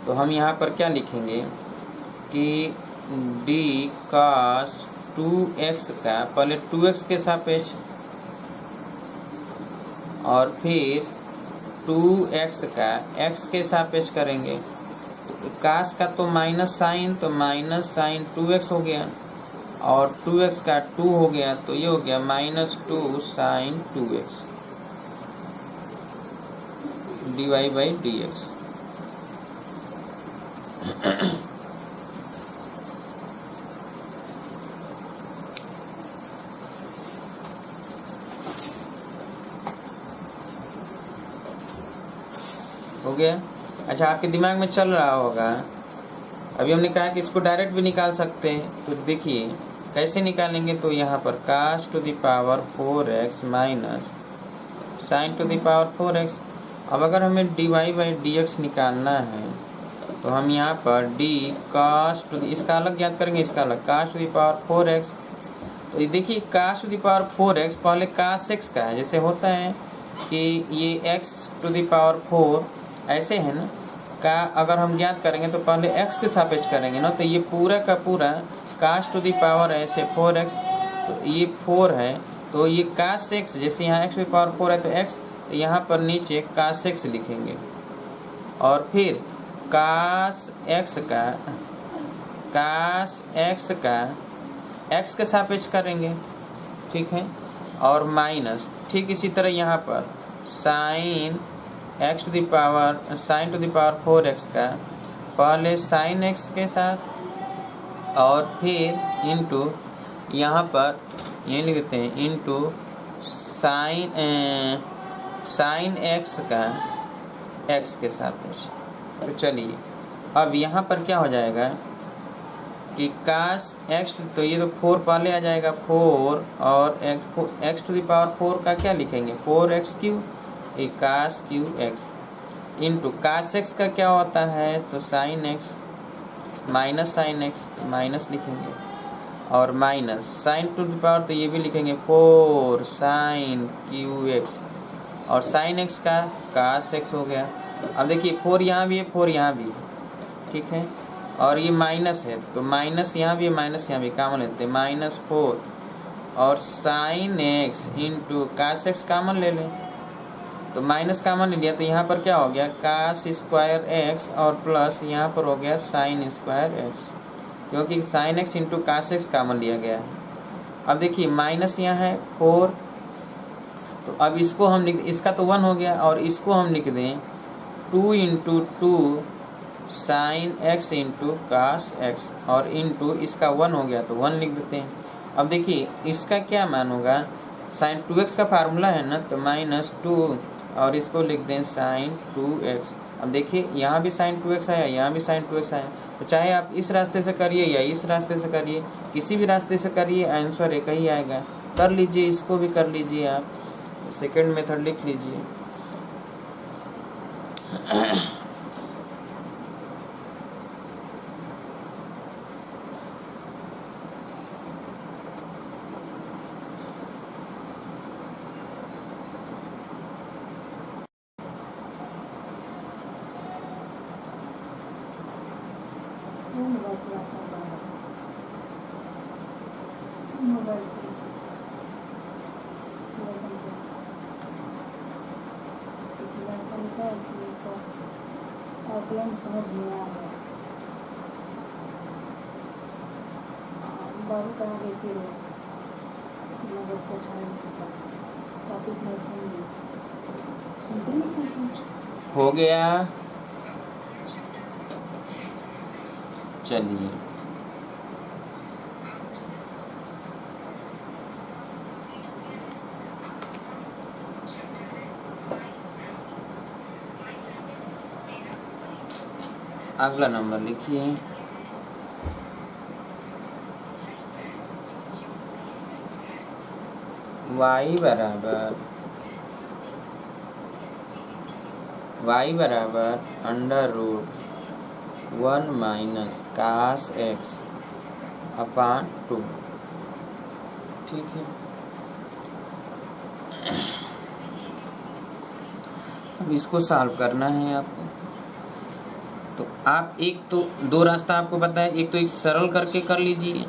तो हम यहाँ पर क्या लिखेंगे कि d cos 2x का पहले 2x के सापेक्ष और फिर 2x का x के सापेक्ष करेंगे। तो cos का तो माइनस साइन, तो माइनस साइन 2x हो गया, और 2x का 2 हो गया, तो ये हो गया minus 2 sine 2x dy by d x. हो गया। अच्छा, आपके दिमाग में चल रहा होगा अभी हमने कहा कि इसको डायरेक्ट भी निकाल सकते हैं, तो देखिए कैसे निकालेंगे। तो यहाँ पर cos to the power 4x minus sine to the power 4x। अब अगर हमें dy बाई डी एक्स निकालना है तो हम यहाँ पर d cos टू इसका अलग ज्ञात करेंगे, इसका अलग cos to the power 4x। तो ये देखिए cos to the power 4x पहले cos x का है, जैसे होता है कि ये x टू द पावर 4 ऐसे है ना, का अगर हम ज्ञात करेंगे तो पहले x के सापेक्ष करेंगे ना, तो ये पूरा का पूरा cos टू द पावर ऐसे 4x, तो ये 4 है, तो ये cos x, जैसे यहाँ x टू द पावर 4 है तो x, तो यहाँ पर नीचे cos x लिखेंगे, और फिर cos x का x के सापेक्ष करेंगे, ठीक है, और माइनस ठीक इसी तरह यहाँ पर sine x to the power sine to the power 4x का पहले साइन x के साथ, और फिर इंटू यहाँ पर ये लिख देते हैं इंटू साइन x का x के सापेक्ष। तो चलिए अब यहाँ पर क्या हो जाएगा कि cos x, तो ये तो 4 पहले आ जाएगा 4, और x टू द पावर 4 का क्या लिखेंगे 4x क्यू, ये cos cube x into cos x का क्या होता है तो sine x minus sine x minus लिखेंगे, और minus sine to the power तो ये भी लिखेंगे 4 साइन क्यू x, और साइन x का cos x हो गया। अब देखिए 4 यहाँ भी है 4 यहाँ भी है, ठीक है, और ये माइनस है तो माइनस यहाँ भी है माइनस यहाँ भी, कॉमन लेते हैं माइनस 4, और sine x into cos x common ले लें, तो माइनस कॉमन ले लिया तो यहाँ पर क्या हो गया cos स्क्वायर x, और प्लस यहाँ पर हो गया साइन स्क्वायर x, क्योंकि sine x into cos x common लिया गया है। अब देखिए माइनस यहाँ है 4, तो अब इसको हम लिख, इसका तो 1 हो गया, और इसको हम लिख दें 2 into 2 sine x into cos x, और इंटू इसका 1 हो गया तो 1 लिख देते हैं। अब देखिए इसका क्या मान होगा, साइन 2x का फार्मूला है ना, तो -2, और इसको लिख दें साइन 2x। अब देखिए यहाँ भी साइन 2x आया, यहाँ भी साइन 2x आया, तो चाहे आप इस रास्ते से करिए या इस रास्ते से करिए, किसी भी रास्ते से करिए आंसर एक ही आएगा। कर लीजिए, इसको भी कर लीजिए, आप सेकेंड मेथड लिख लीजिए। समझ नहीं आ रहा। बाबू कहाँ गई फिर मैं बस को ऑफिस में सुनते नहीं। हो गया, चलिए अगला नंबर लिखिए। y बराबर under root 1 minus cos x upon 2। ठीक है, अब इसको सॉल्व करना है आपको। तो आप एक तो दो रास्ता आपको पता है, एक तो एक सरल करके कर लीजिए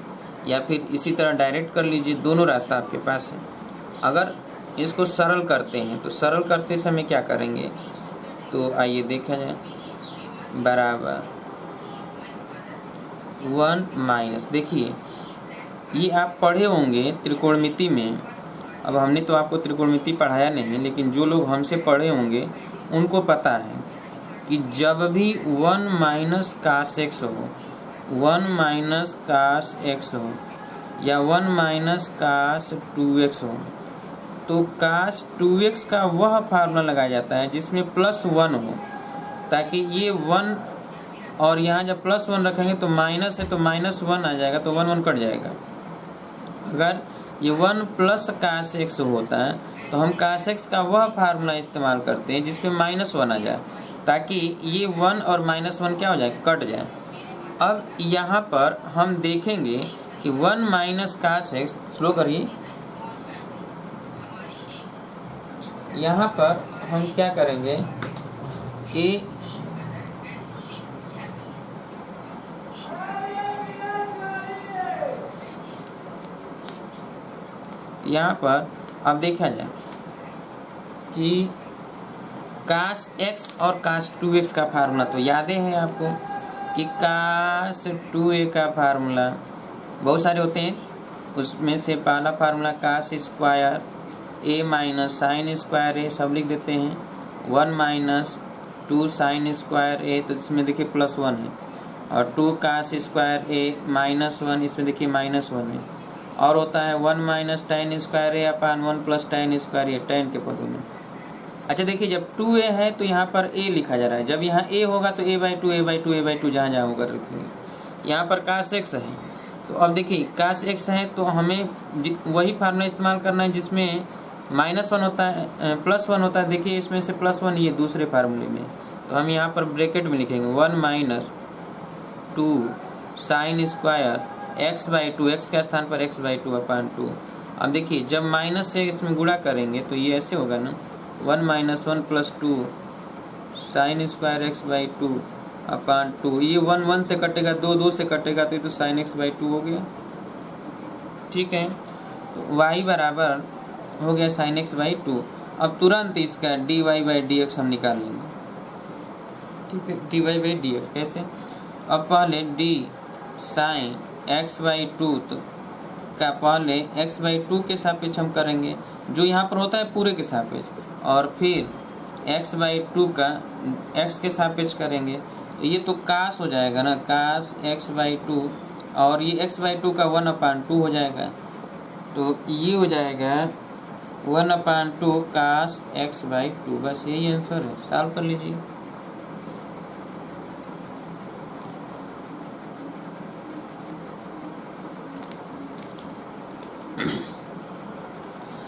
या फिर इसी तरह डायरेक्ट कर लीजिए, दोनों रास्ता आपके पास है। अगर इसको सरल करते हैं तो सरल करते समय क्या करेंगे, तो आइए देखा जाए, बराबर 1 माइनस, देखिए ये आप पढ़े होंगे त्रिकोणमिति में। अब हमने तो आपको त्रिकोणमिति पढ़ाया नहीं, लेकिन जो लोग हमसे पढ़े होंगे उनको पता है कि जब भी 1 माइनस कास x हो, 1 माइनस कास x हो या 1 माइनस कास 2x हो, तो कास 2x का वह फार्मूला लगाया जाता है जिसमें +1 हो, ताकि ये 1 और यहाँ जब +1 रखेंगे तो माइनस है तो -1 आ जाएगा, तो 1 1 कट जाएगा। अगर ये 1 प्लस कास x होता है तो हम कास x का वह फार्मूला इस्तेमाल करते हैं जिसमें -1 आ जाए, ताकि ये 1 और -1 क्या हो जाए, कट जाए। अब यहाँ पर हम देखेंगे कि 1 माइनस कास x, स्लो करिए, यहाँ पर हम क्या करेंगे कि यहाँ पर अब देखा जाए कि कास x और कास 2x का फार्मूला तो याद है आपको कि कास 2a का फार्मूला बहुत सारे होते हैं, उसमें से पहला formula cos square a minus sine square a, सब लिख देते हैं, 1 माइनस 2 साइन स्क्वायर a, तो इसमें देखिए +1 है, और 2 कास स्क्वायर a -1, इसमें देखिए -1 है, और होता है 1 minus tan square a upon 1 plus tan square a, tan के पदों में। अच्छा देखिए, जब 2a है तो यहाँ पर a लिखा जा रहा है, जब यहाँ a होगा तो a/2 जहाँ जहाँ होकर रखेंगे। यहाँ पर कास x है, तो अब देखिए कास x है तो हमें वही फार्मूला इस्तेमाल करना है जिसमें -1 होता है, +1 होता है। देखिए इसमें से +1 ये दूसरे फार्मूले में, तो हम यहाँ पर ब्रैकेट में लिखेंगे 1 minus 2 sine square x/2, x के स्थान पर x/2 अपान 2। अब देखिए जब माइनस से इसमें गुणा करेंगे तो ये ऐसे होगा ना, 1 minus 1 plus 2 sine square x/2 अपान 2, ये 1 1 से कटेगा, 2 2 से कटेगा, तो ये तो साइन x/2 हो गया। ठीक है, तो y बराबर हो गया साइन x/2। अब तुरंत इसका dy/dx हम निकाल लेंगे। ठीक है, dy/dx कैसे, अब पहले d साइन x/2 तो का पहले x/2 के सापेक्ष हम करेंगे, जो यहाँ पर होता है पूरे के सापेक्ष, और फिर x/2 का x के सापेक्ष करेंगे, तो ये तो कास हो जाएगा ना, कास x/2, और ये x/2 का 1/2 हो जाएगा, तो ये हो जाएगा 1/2 कास x/2। बस यही आंसर है, सॉल्व कर लीजिए।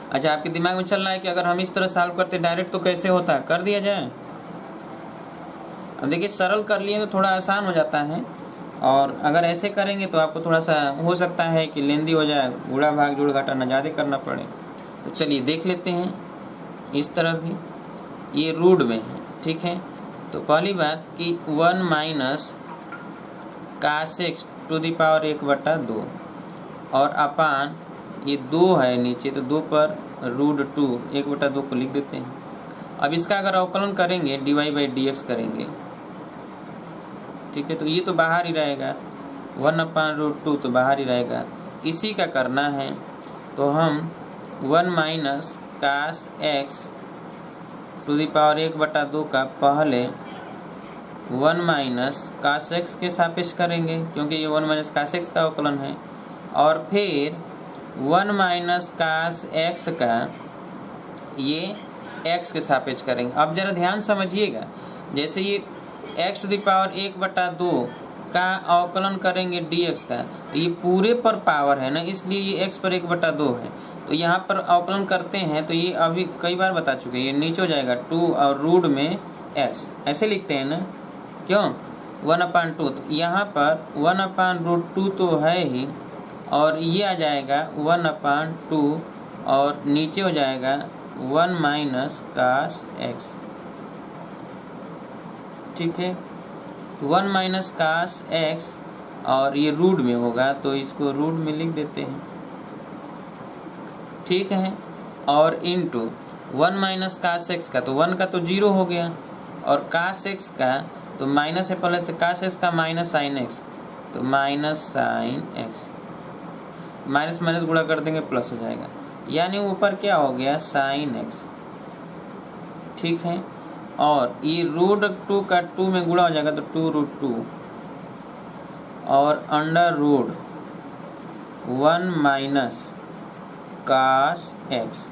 अच्छा, आपके दिमाग में चल रहा है कि अगर हम इस तरह सॉल्व करते डायरेक्ट तो कैसे होता, कर दिया जाए। अब देखिए सरल कर लिए तो थोड़ा आसान हो जाता है, और अगर ऐसे करेंगे तो आपको थोड़ा सा हो सकता है कि लेंदी हो जाए, गुणा भाग जोड़ घटा न ज़्यादा करना पड़े। तो चलिए देख लेते हैं। इस तरह भी ये रूट में है, ठीक है। तो पहली बात कि 1 minus cos x to the power 1/2 और अपान ये 2 है नीचे, तो 2 पर रूट 2 1/2 को लिख देते हैं। अब इसका अगर अवकलन करेंगे dy/dx करेंगे, ठीक है, तो ये तो बाहर ही रहेगा, 1/√2 तो बाहर ही रहेगा। इसी का करना है, तो हम 1 minus cos x to the power 1/2 का पहले 1 माइनस कास एक्स के सापेक्ष करेंगे, क्योंकि ये 1 माइनस कास एक्स का अवकलन है, और फिर 1 माइनस कास एक्स का ये x के सापेक्ष करेंगे। अब जरा ध्यान समझिएगा, जैसे ये x टू दी पावर 1/2 का अवकलन करेंगे dx का, तो ये पूरे पर पावर है ना, इसलिए ये x पर 1/2 है। तो यहाँ पर अवकलन करते हैं तो ये अभी कई बार बता चुके हैं, ये नीचे हो जाएगा 2 और रूट में x, ऐसे लिखते हैं ना, क्यों 1/2। तो यहाँ पर 1/√2 तो है ही, और ये आ जाएगा 1/2 और नीचे हो जाएगा 1 माइनस कास एक्स, ठीक है, 1 माइनस कास एक्स, और ये रूट में होगा तो इसको रूट में लिख देते हैं, ठीक है। और इनटू 1 माइनस कास एक्स का, तो 1 का तो 0 हो गया, और कास एक्स का तो माइनस है पहले से, कास एक्स का माइनस साइन एक्स, तो minus sine x, minus minus गुणा कर देंगे प्लस हो जाएगा, यानी ऊपर क्या हो गया साइन एक्स, ठीक है। और ये √2 का 2 में गुणा हो जाएगा तो 2√2 और under root 1 minus cos x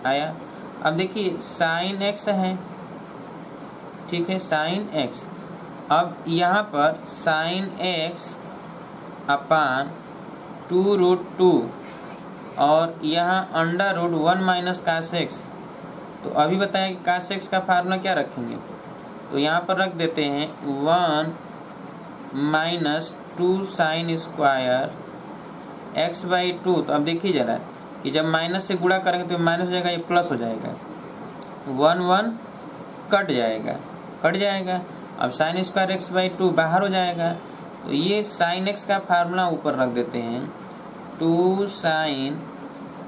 आया। अब देखिए साइन एक्स है, ठीक है, साइन एक्स। अब यहाँ पर साइन एक्स अपान 2√2 और यहाँ under root 1 minus cos x. तो अभी बताया कि कास एक्स का फार्मूला क्या रखेंगे, तो यहाँ पर रख देते हैं 1 माइनस 2 साइन स्क्वायर x/2। तो अब देखिए जरा कि जब माइनस से गुणा करेंगे तो माइनस हो जाएगा, ये प्लस हो जाएगा, 1 कट जाएगा। अब साइन स्क्वायर x/2 बाहर हो जाएगा, तो ये साइन एक्स का फार्मूला ऊपर रख देते हैं, 2 sign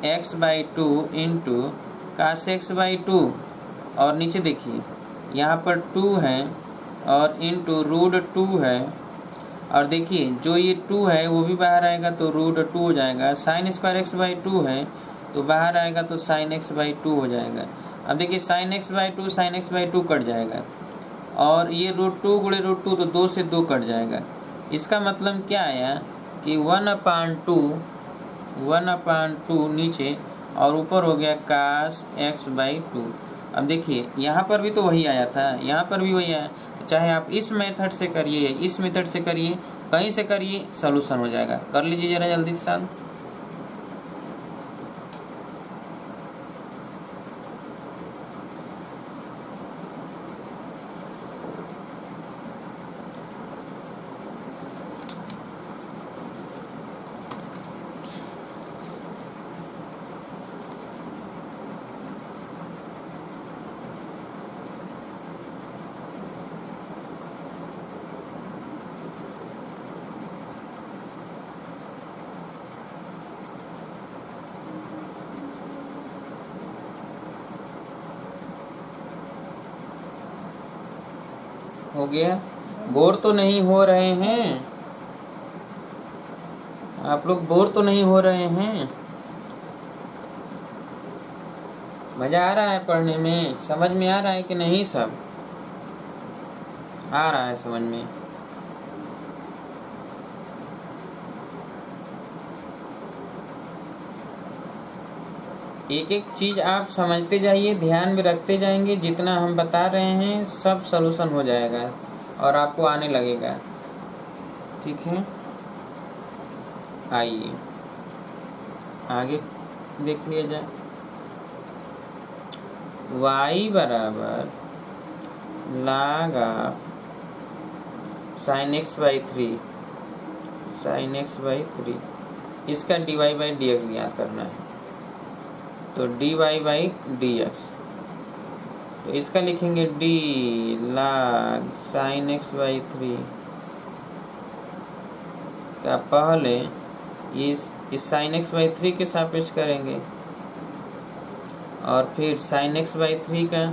x/2 into cos x/2, और नीचे देखिए यहाँ पर 2 है और इंटू √2 है, और देखिए जो ये 2 है वो भी बाहर आएगा तो √2 हो जाएगा, साइन स्क्वायर x/2 है तो बाहर आएगा तो साइन x/2 हो जाएगा। अब देखिए साइन x/2 कट जाएगा, और ये √2 गुणे √2 तो 2 से 2 कट जाएगा। इसका मतलब क्या आया कि 1/2 नीचे और ऊपर हो गया कास x/2। अब देखिए यहाँ पर भी तो वही आया था, यहाँ पर भी वही आया, चाहे आप इस मेथड से करिए या इस मेथड से करिए, कहीं से करिए सॉल्यूशन हो जाएगा। कर लीजिए जरा जल्दी से सॉल्व। हो गया? बोर तो नहीं हो रहे हैं आप लोग? बोर तो नहीं हो रहे हैं? मजा आ रहा है पढ़ने में? समझ में आ रहा है कि नहीं? सब आ रहा है समझ में? एक एक चीज आप समझते जाइए, ध्यान में रखते जाएंगे, जितना हम बता रहे हैं सब सॉल्यूशन हो जाएगा और आपको आने लगेगा, ठीक है। आइए आगे देख लिया जाए। y बराबर log of sine x by 3, sine x by 3, इसका dy बाई डी एक्स ज्ञात करना है। तो dy बाई डी एक्स, तो इसका लिखेंगे d log sine x by 3 का पहले इस साइन एक्स बाई 3 के सापेक्ष करेंगे और फिर साइन एक्स बाई 3 का,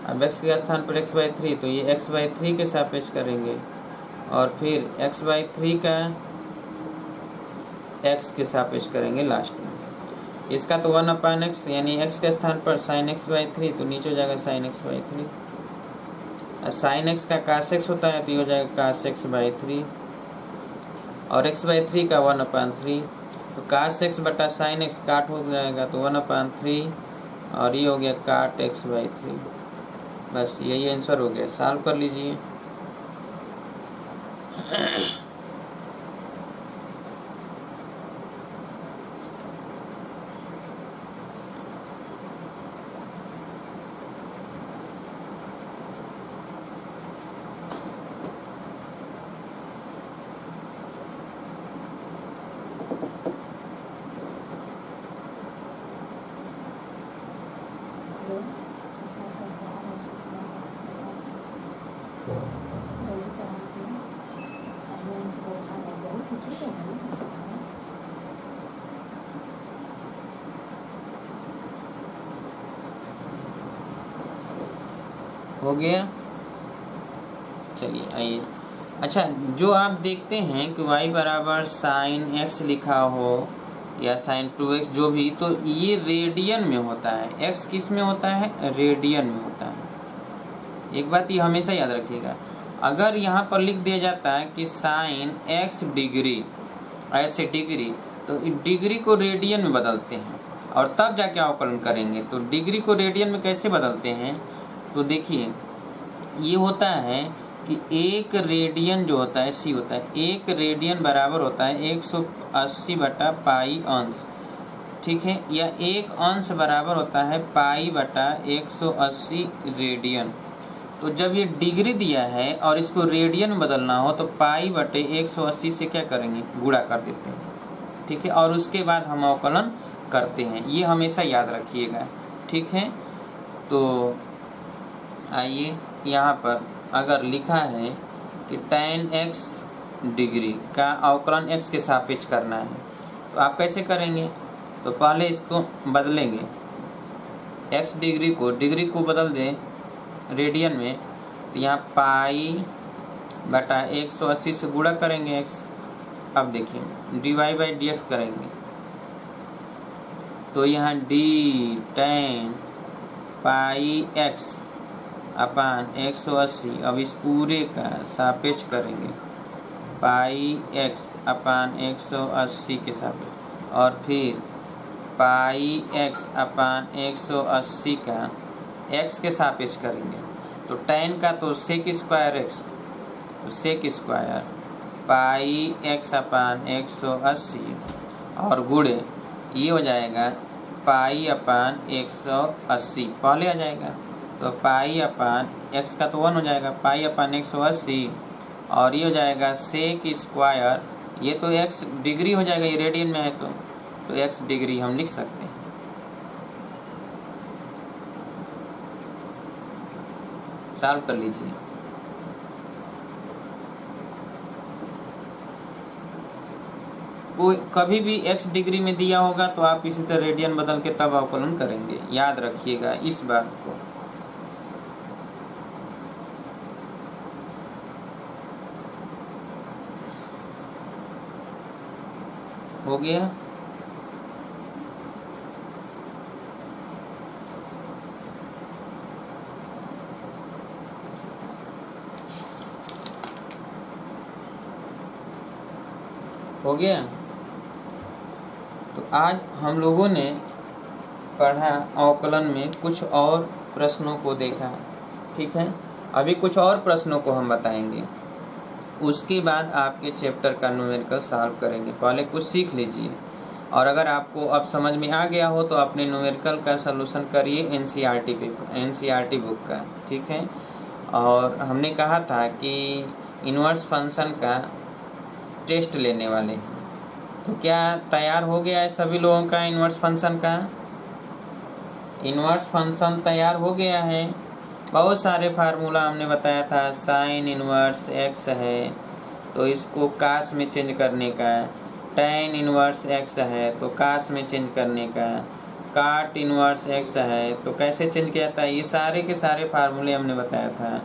अब x के स्थान पर x बाई 3 तो ये x बाई 3 के सापेक्ष करेंगे और फिर x बाई 3 का x के सापेक्ष करेंगे लास्ट में। इसका तो 1/x यानी x के स्थान पर साइन एक्स बाई 3 तो नीचे हो जाएगा sine x by 3। Sign x का कास एक्स होता है तो ये हो जाएगा कास एक्स बाई 3 और x बाई 3 का 1/3 तो कास एक्स बटा साइन एक्स काट हो जाएगा तो 1/3 और ये हो गया काट x बाई 3। बस यही आंसर हो गया, सॉल्व कर लीजिए। हो गया, चलिए आइए। अच्छा, जो आप देखते हैं कि y बराबर साइन x लिखा हो या साइन 2x जो भी, तो ये रेडियन में होता है। x किस में होता है? रेडियन में होता है। एक बात ये हमेशा याद रखिएगा, अगर यहाँ पर लिख दिया जाता है कि साइन x डिग्री, ऐसे डिग्री, तो डिग्री को रेडियन में बदलते हैं और तब जाके अवकलन करेंगे। तो डिग्री को रेडियन में कैसे बदलते हैं? तो देखिए, ये होता है कि एक रेडियन जो होता है c होता है, एक रेडियन बराबर होता है 180 बटा पाई अंश, ठीक है, या एक अंश बराबर होता है पाई बटा 180 रेडियन। तो जब ये डिग्री दिया है और इसको रेडियन में बदलना हो तो पाई बटे 180 से क्या करेंगे? गुणा कर देते हैं, ठीक है, और उसके बाद हम अवकलन करते हैं। ये हमेशा याद रखिएगा, ठीक है। तो आइए, यहाँ पर अगर लिखा है कि tan x डिग्री का अवकलन x के सापेक्ष करना है तो आप कैसे करेंगे? तो पहले इसको बदलेंगे, x डिग्री को बदल दें रेडियन में, तो यहाँ पाई बटा 180 से गुणा करेंगे x। अब देखिए dy बाई डी एक्स करेंगे तो यहाँ d tan पाई x अपान 180, अब इस पूरे का सापेक्ष करेंगे पाई x अपान 180 के सापेक्ष और फिर पाई x अपान 180 का x के सापेक्ष करेंगे। तो tan का तो सेक स्क्वायर x, तो सेक स्क्वायर पाई x अपान 180 और गुणे ये हो जाएगा पाई अपान 180, पहले आ जाएगा तो पाई अपान x का तो 1 हो जाएगा, पाई अपान 180 और ये हो जाएगा सेक स्क्वायर, ये तो x डिग्री हो जाएगा, ये रेडियन में है तो x डिग्री हम लिख सकते हैं। सॉल्व कर लीजिए। कोई कभी भी x डिग्री में दिया होगा तो आप इसी तरह रेडियन बदल के तब अवकलन करेंगे, याद रखिएगा इस बात को। हो गया, हो गया। तो आज हम लोगों ने पढ़ा अवकलन में कुछ और प्रश्नों को देखा, ठीक है। अभी कुछ और प्रश्नों को हम बताएंगे। उसके बाद आपके चैप्टर का न्यूमेरिकल सॉल्व करेंगे। पहले कुछ सीख लीजिए, और अगर आपको अब समझ में आ गया हो तो अपने न्यूमेरिकल का सलूशन करिए एनसीईआरटी बुक का, ठीक है। और हमने कहा था कि इन्वर्स फंक्शन का टेस्ट लेने वाले हैं, तो क्या तैयार हो गया है सभी लोगों का? इन्वर्स फंक्शन का इन्वर्स फंक्शन तैयार हो गया है। बहुत सारे फार्मूला हमने बताया था। साइन इन्वर्स एक्स है तो इसको कास में चेंज करने का, टैन इन्वर्स एक्स है तो कास में चेंज करने का, काट इन्वर्स एक्स है तो कैसे चेंज किया था, ये सारे के सारे फार्मूले हमने बताया था।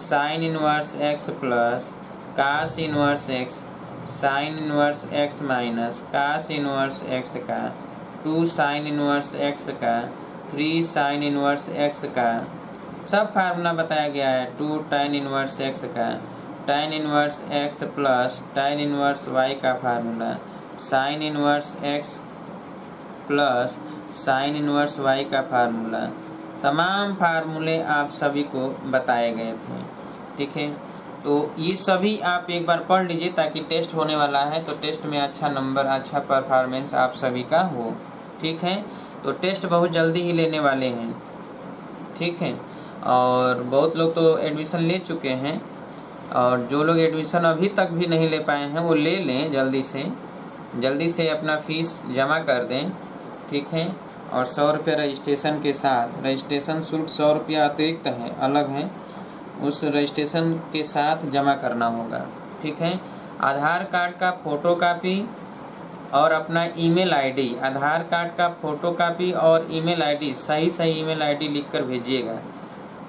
Sine inverse x plus cos inverse x, sine inverse x minus cos inverse x का, 2 साइन इन्वर्स एक्स का, 3 साइन इन्वर्स एक्स का, सब फार्मूला बताया गया है। 2 टैन इन्वर्स एक्स का, tan inverse x plus tan inverse y का formula, sine inverse x plus sine inverse y का फार्मूला, तमाम फार्मूले आप सभी को बताए गए थे, ठीक है। तो ये सभी आप एक बार पढ़ लीजिए ताकि टेस्ट होने वाला है तो टेस्ट में अच्छा नंबर, अच्छा परफॉर्मेंस आप सभी का हो, ठीक है। तो टेस्ट बहुत जल्दी ही लेने वाले हैं, ठीक है। और बहुत लोग तो एडमिशन ले चुके हैं, और जो लोग एडमिशन अभी तक भी नहीं ले पाए हैं वो ले लें, जल्दी से अपना फीस जमा कर दें, ठीक है। और 100 रुपये रजिस्ट्रेशन के साथ, रजिस्ट्रेशन शुल्क 100 रुपया अतिरिक्त है, अलग है, उस रजिस्ट्रेशन के साथ जमा करना होगा, ठीक है। आधार कार्ड का फोटो कापी और अपना ईमेल आईडी, आधार कार्ड का फोटो कापी और ईमेल आईडी, सही ईमेल आईडी लिखकर भेजिएगा,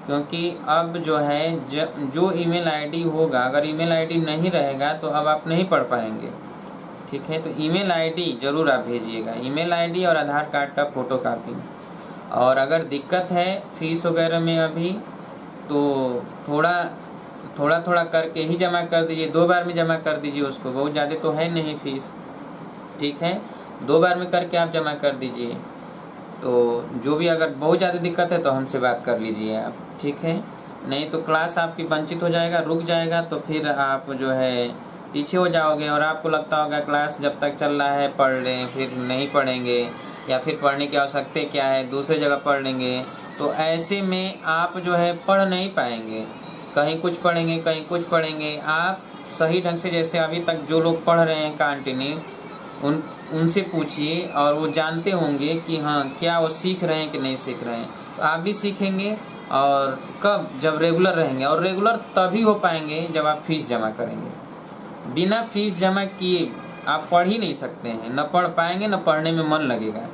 क्योंकि अब जो है जो ईमेल आईडी होगा, अगर ईमेल आईडी नहीं रहेगा तो अब आप नहीं पढ़ पाएंगे, ठीक है। तो ईमेल आईडी जरूर आप भेजिएगा, ईमेल आईडी और आधार कार्ड का फोटो कापी। और अगर दिक्कत है फीस वगैरह में अभी, तो थोड़ा करके ही जमा कर दीजिए, 2 बार में जमा कर दीजिए उसको, बहुत ज़्यादा तो है नहीं फीस, ठीक है। 2 बार में करके आप जमा कर दीजिए। तो जो भी अगर बहुत ज़्यादा दिक्कत है तो हमसे बात कर लीजिए आप, ठीक है। नहीं तो क्लास आपकी वंचित हो जाएगा, रुक जाएगा, तो फिर आप जो है पीछे हो जाओगे, और आपको लगता होगा क्लास जब तक चल रहा है पढ़ लें, फिर नहीं पढ़ेंगे, या फिर पढ़ने की आवश्यकता क्या है, दूसरे जगह पढ़ लेंगे। तो ऐसे में आप जो है पढ़ नहीं पाएंगे, कहीं कुछ पढ़ेंगे कहीं कुछ पढ़ेंगे। आप सही ढंग से, जैसे अभी तक जो लोग पढ़ रहे हैं कंटिन्यू, उनसे पूछिए, और वो जानते होंगे कि हाँ क्या वो सीख रहे हैं कि नहीं सीख रहे हैं। तो आप भी सीखेंगे, और कब, जब रेगुलर रहेंगे, और रेगुलर तभी हो पाएंगे जब आप फीस जमा करेंगे। बिना फीस जमा किए आप पढ़ ही नहीं सकते हैं, न पढ़ पाएंगे न पढ़ने में मन लगेगा।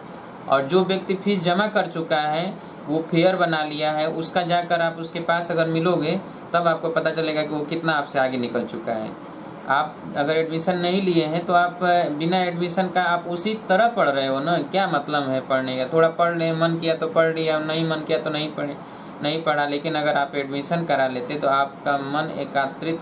और जो व्यक्ति फीस जमा कर चुका है, वो फेयर बना लिया है, उसका जाकर आप उसके पास अगर मिलोगे तब आपको पता चलेगा कि वो कितना आपसे आगे निकल चुका है। आप अगर एडमिशन नहीं लिए हैं तो आप बिना एडमिशन का आप उसी तरह पढ़ रहे हो ना, क्या मतलब है पढ़ने का? थोड़ा पढ़ ले, मन किया तो पढ़ लिया, नहीं मन किया तो नहीं पढ़ा। लेकिन अगर आप एडमिशन करा लेते तो आपका मन एकाग्र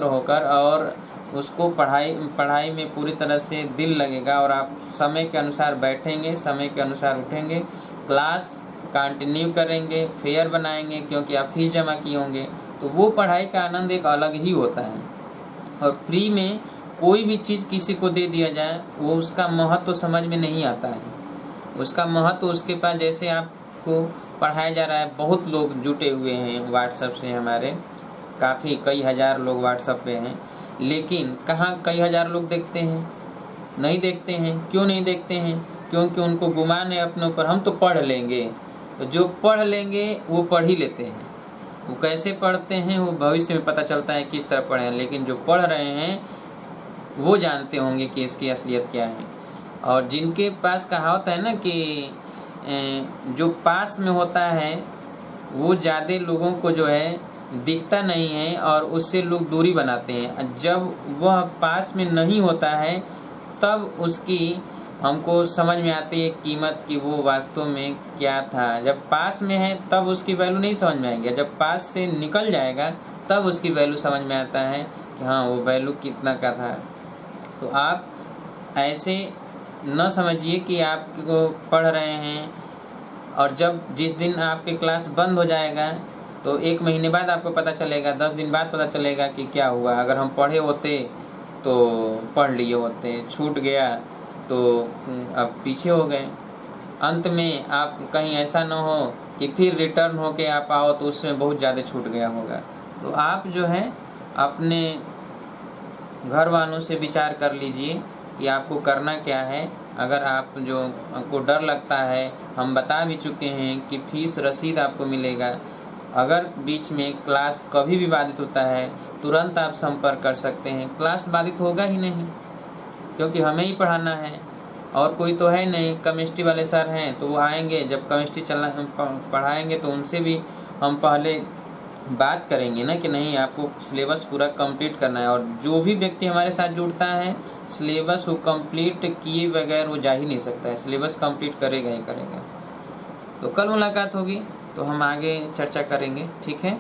होकर और उसको पढ़ाई में पूरी तरह से दिल लगेगा, और आप समय के अनुसार बैठेंगे, समय के अनुसार उठेंगे, क्लास कंटिन्यू करेंगे, फेयर बनाएंगे, क्योंकि आप फीस जमा किए होंगे। तो वो पढ़ाई का आनंद एक अलग ही होता है। और फ्री में कोई भी चीज़ किसी को दे दिया जाए, वो उसका महत्व तो समझ में नहीं आता है। उसका महत्व तो उसके पास, जैसे आपको पढ़ाया जा रहा है, बहुत लोग जुटे हुए हैं व्हाट्सएप से, हमारे काफ़ी कई हज़ार लोग व्हाट्सएप पे हैं, लेकिन कहाँ कई हज़ार लोग देखते हैं? नहीं देखते हैं। क्यों नहीं देखते हैं? क्योंकि उनको गुमान है अपने ऊपर, हम तो पढ़ लेंगे। तो जो पढ़ लेंगे वो पढ़ ही लेते हैं। वो कैसे पढ़ते हैं वो भविष्य में पता चलता है किस तरह पढ़े हैं, लेकिन जो पढ़ रहे हैं वो जानते होंगे कि इसकी असलियत क्या है। और जिनके पास कहावत है ना कि जो पास में होता है वो ज़्यादा लोगों को जो है दिखता नहीं है, और उससे लोग दूरी बनाते हैं। जब वह पास में नहीं होता है तब उसकी हमको समझ में आती है कीमत कि वो वास्तव में क्या था। जब पास में है तब उसकी वैल्यू नहीं समझ में आएगी, जब पास से निकल जाएगा तब उसकी वैल्यू समझ में आता है कि हाँ वो वैल्यू कितना का था। तो आप ऐसे न समझिए कि आपको पढ़ रहे हैं, और जिस दिन आपके क्लास बंद हो जाएगा तो 1 महीने बाद आपको पता चलेगा, 10 दिन बाद पता चलेगा कि क्या हुआ। अगर हम पढ़े होते तो पढ़ लिए होते, छूट गया तो अब पीछे हो गए। अंत में आप कहीं ऐसा न हो कि फिर रिटर्न होके आप आओ तो उसमें बहुत ज़्यादा छूट गया होगा। तो आप जो है अपने घर वालों से विचार कर लीजिए कि आपको करना क्या है। अगर आपको डर लगता है, हम बता भी चुके हैं कि फीस रसीद आपको मिलेगा। अगर बीच में क्लास कभी भी बाधित होता है तुरंत आप संपर्क कर सकते हैं। क्लास बाधित होगा ही नहीं क्योंकि हमें ही पढ़ाना है और कोई तो है नहीं। केमिस्ट्री वाले सर हैं तो वो आएंगे, जब केमिस्ट्री पढ़ाएंगे तो उनसे भी हम पहले बात करेंगे ना कि नहीं आपको सिलेबस पूरा कंप्लीट करना है। और जो भी व्यक्ति हमारे साथ जुड़ता है सिलेबस वो कंप्लीट किए बगैर वो जा ही नहीं सकता है, सिलेबस कंप्लीट करेगा ही करेगा। तो कल मुलाकात होगी तो हम आगे चर्चा करेंगे, ठीक है।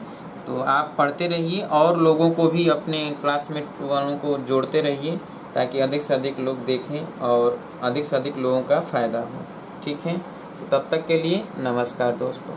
तो आप पढ़ते रहिए और लोगों को भी अपने क्लासमेट वालों को जोड़ते रहिए ताकि अधिक से अधिक लोग देखें और अधिक से अधिक लोगों का फ़ायदा हो, ठीक है। तो तब तक के लिए नमस्कार दोस्तों।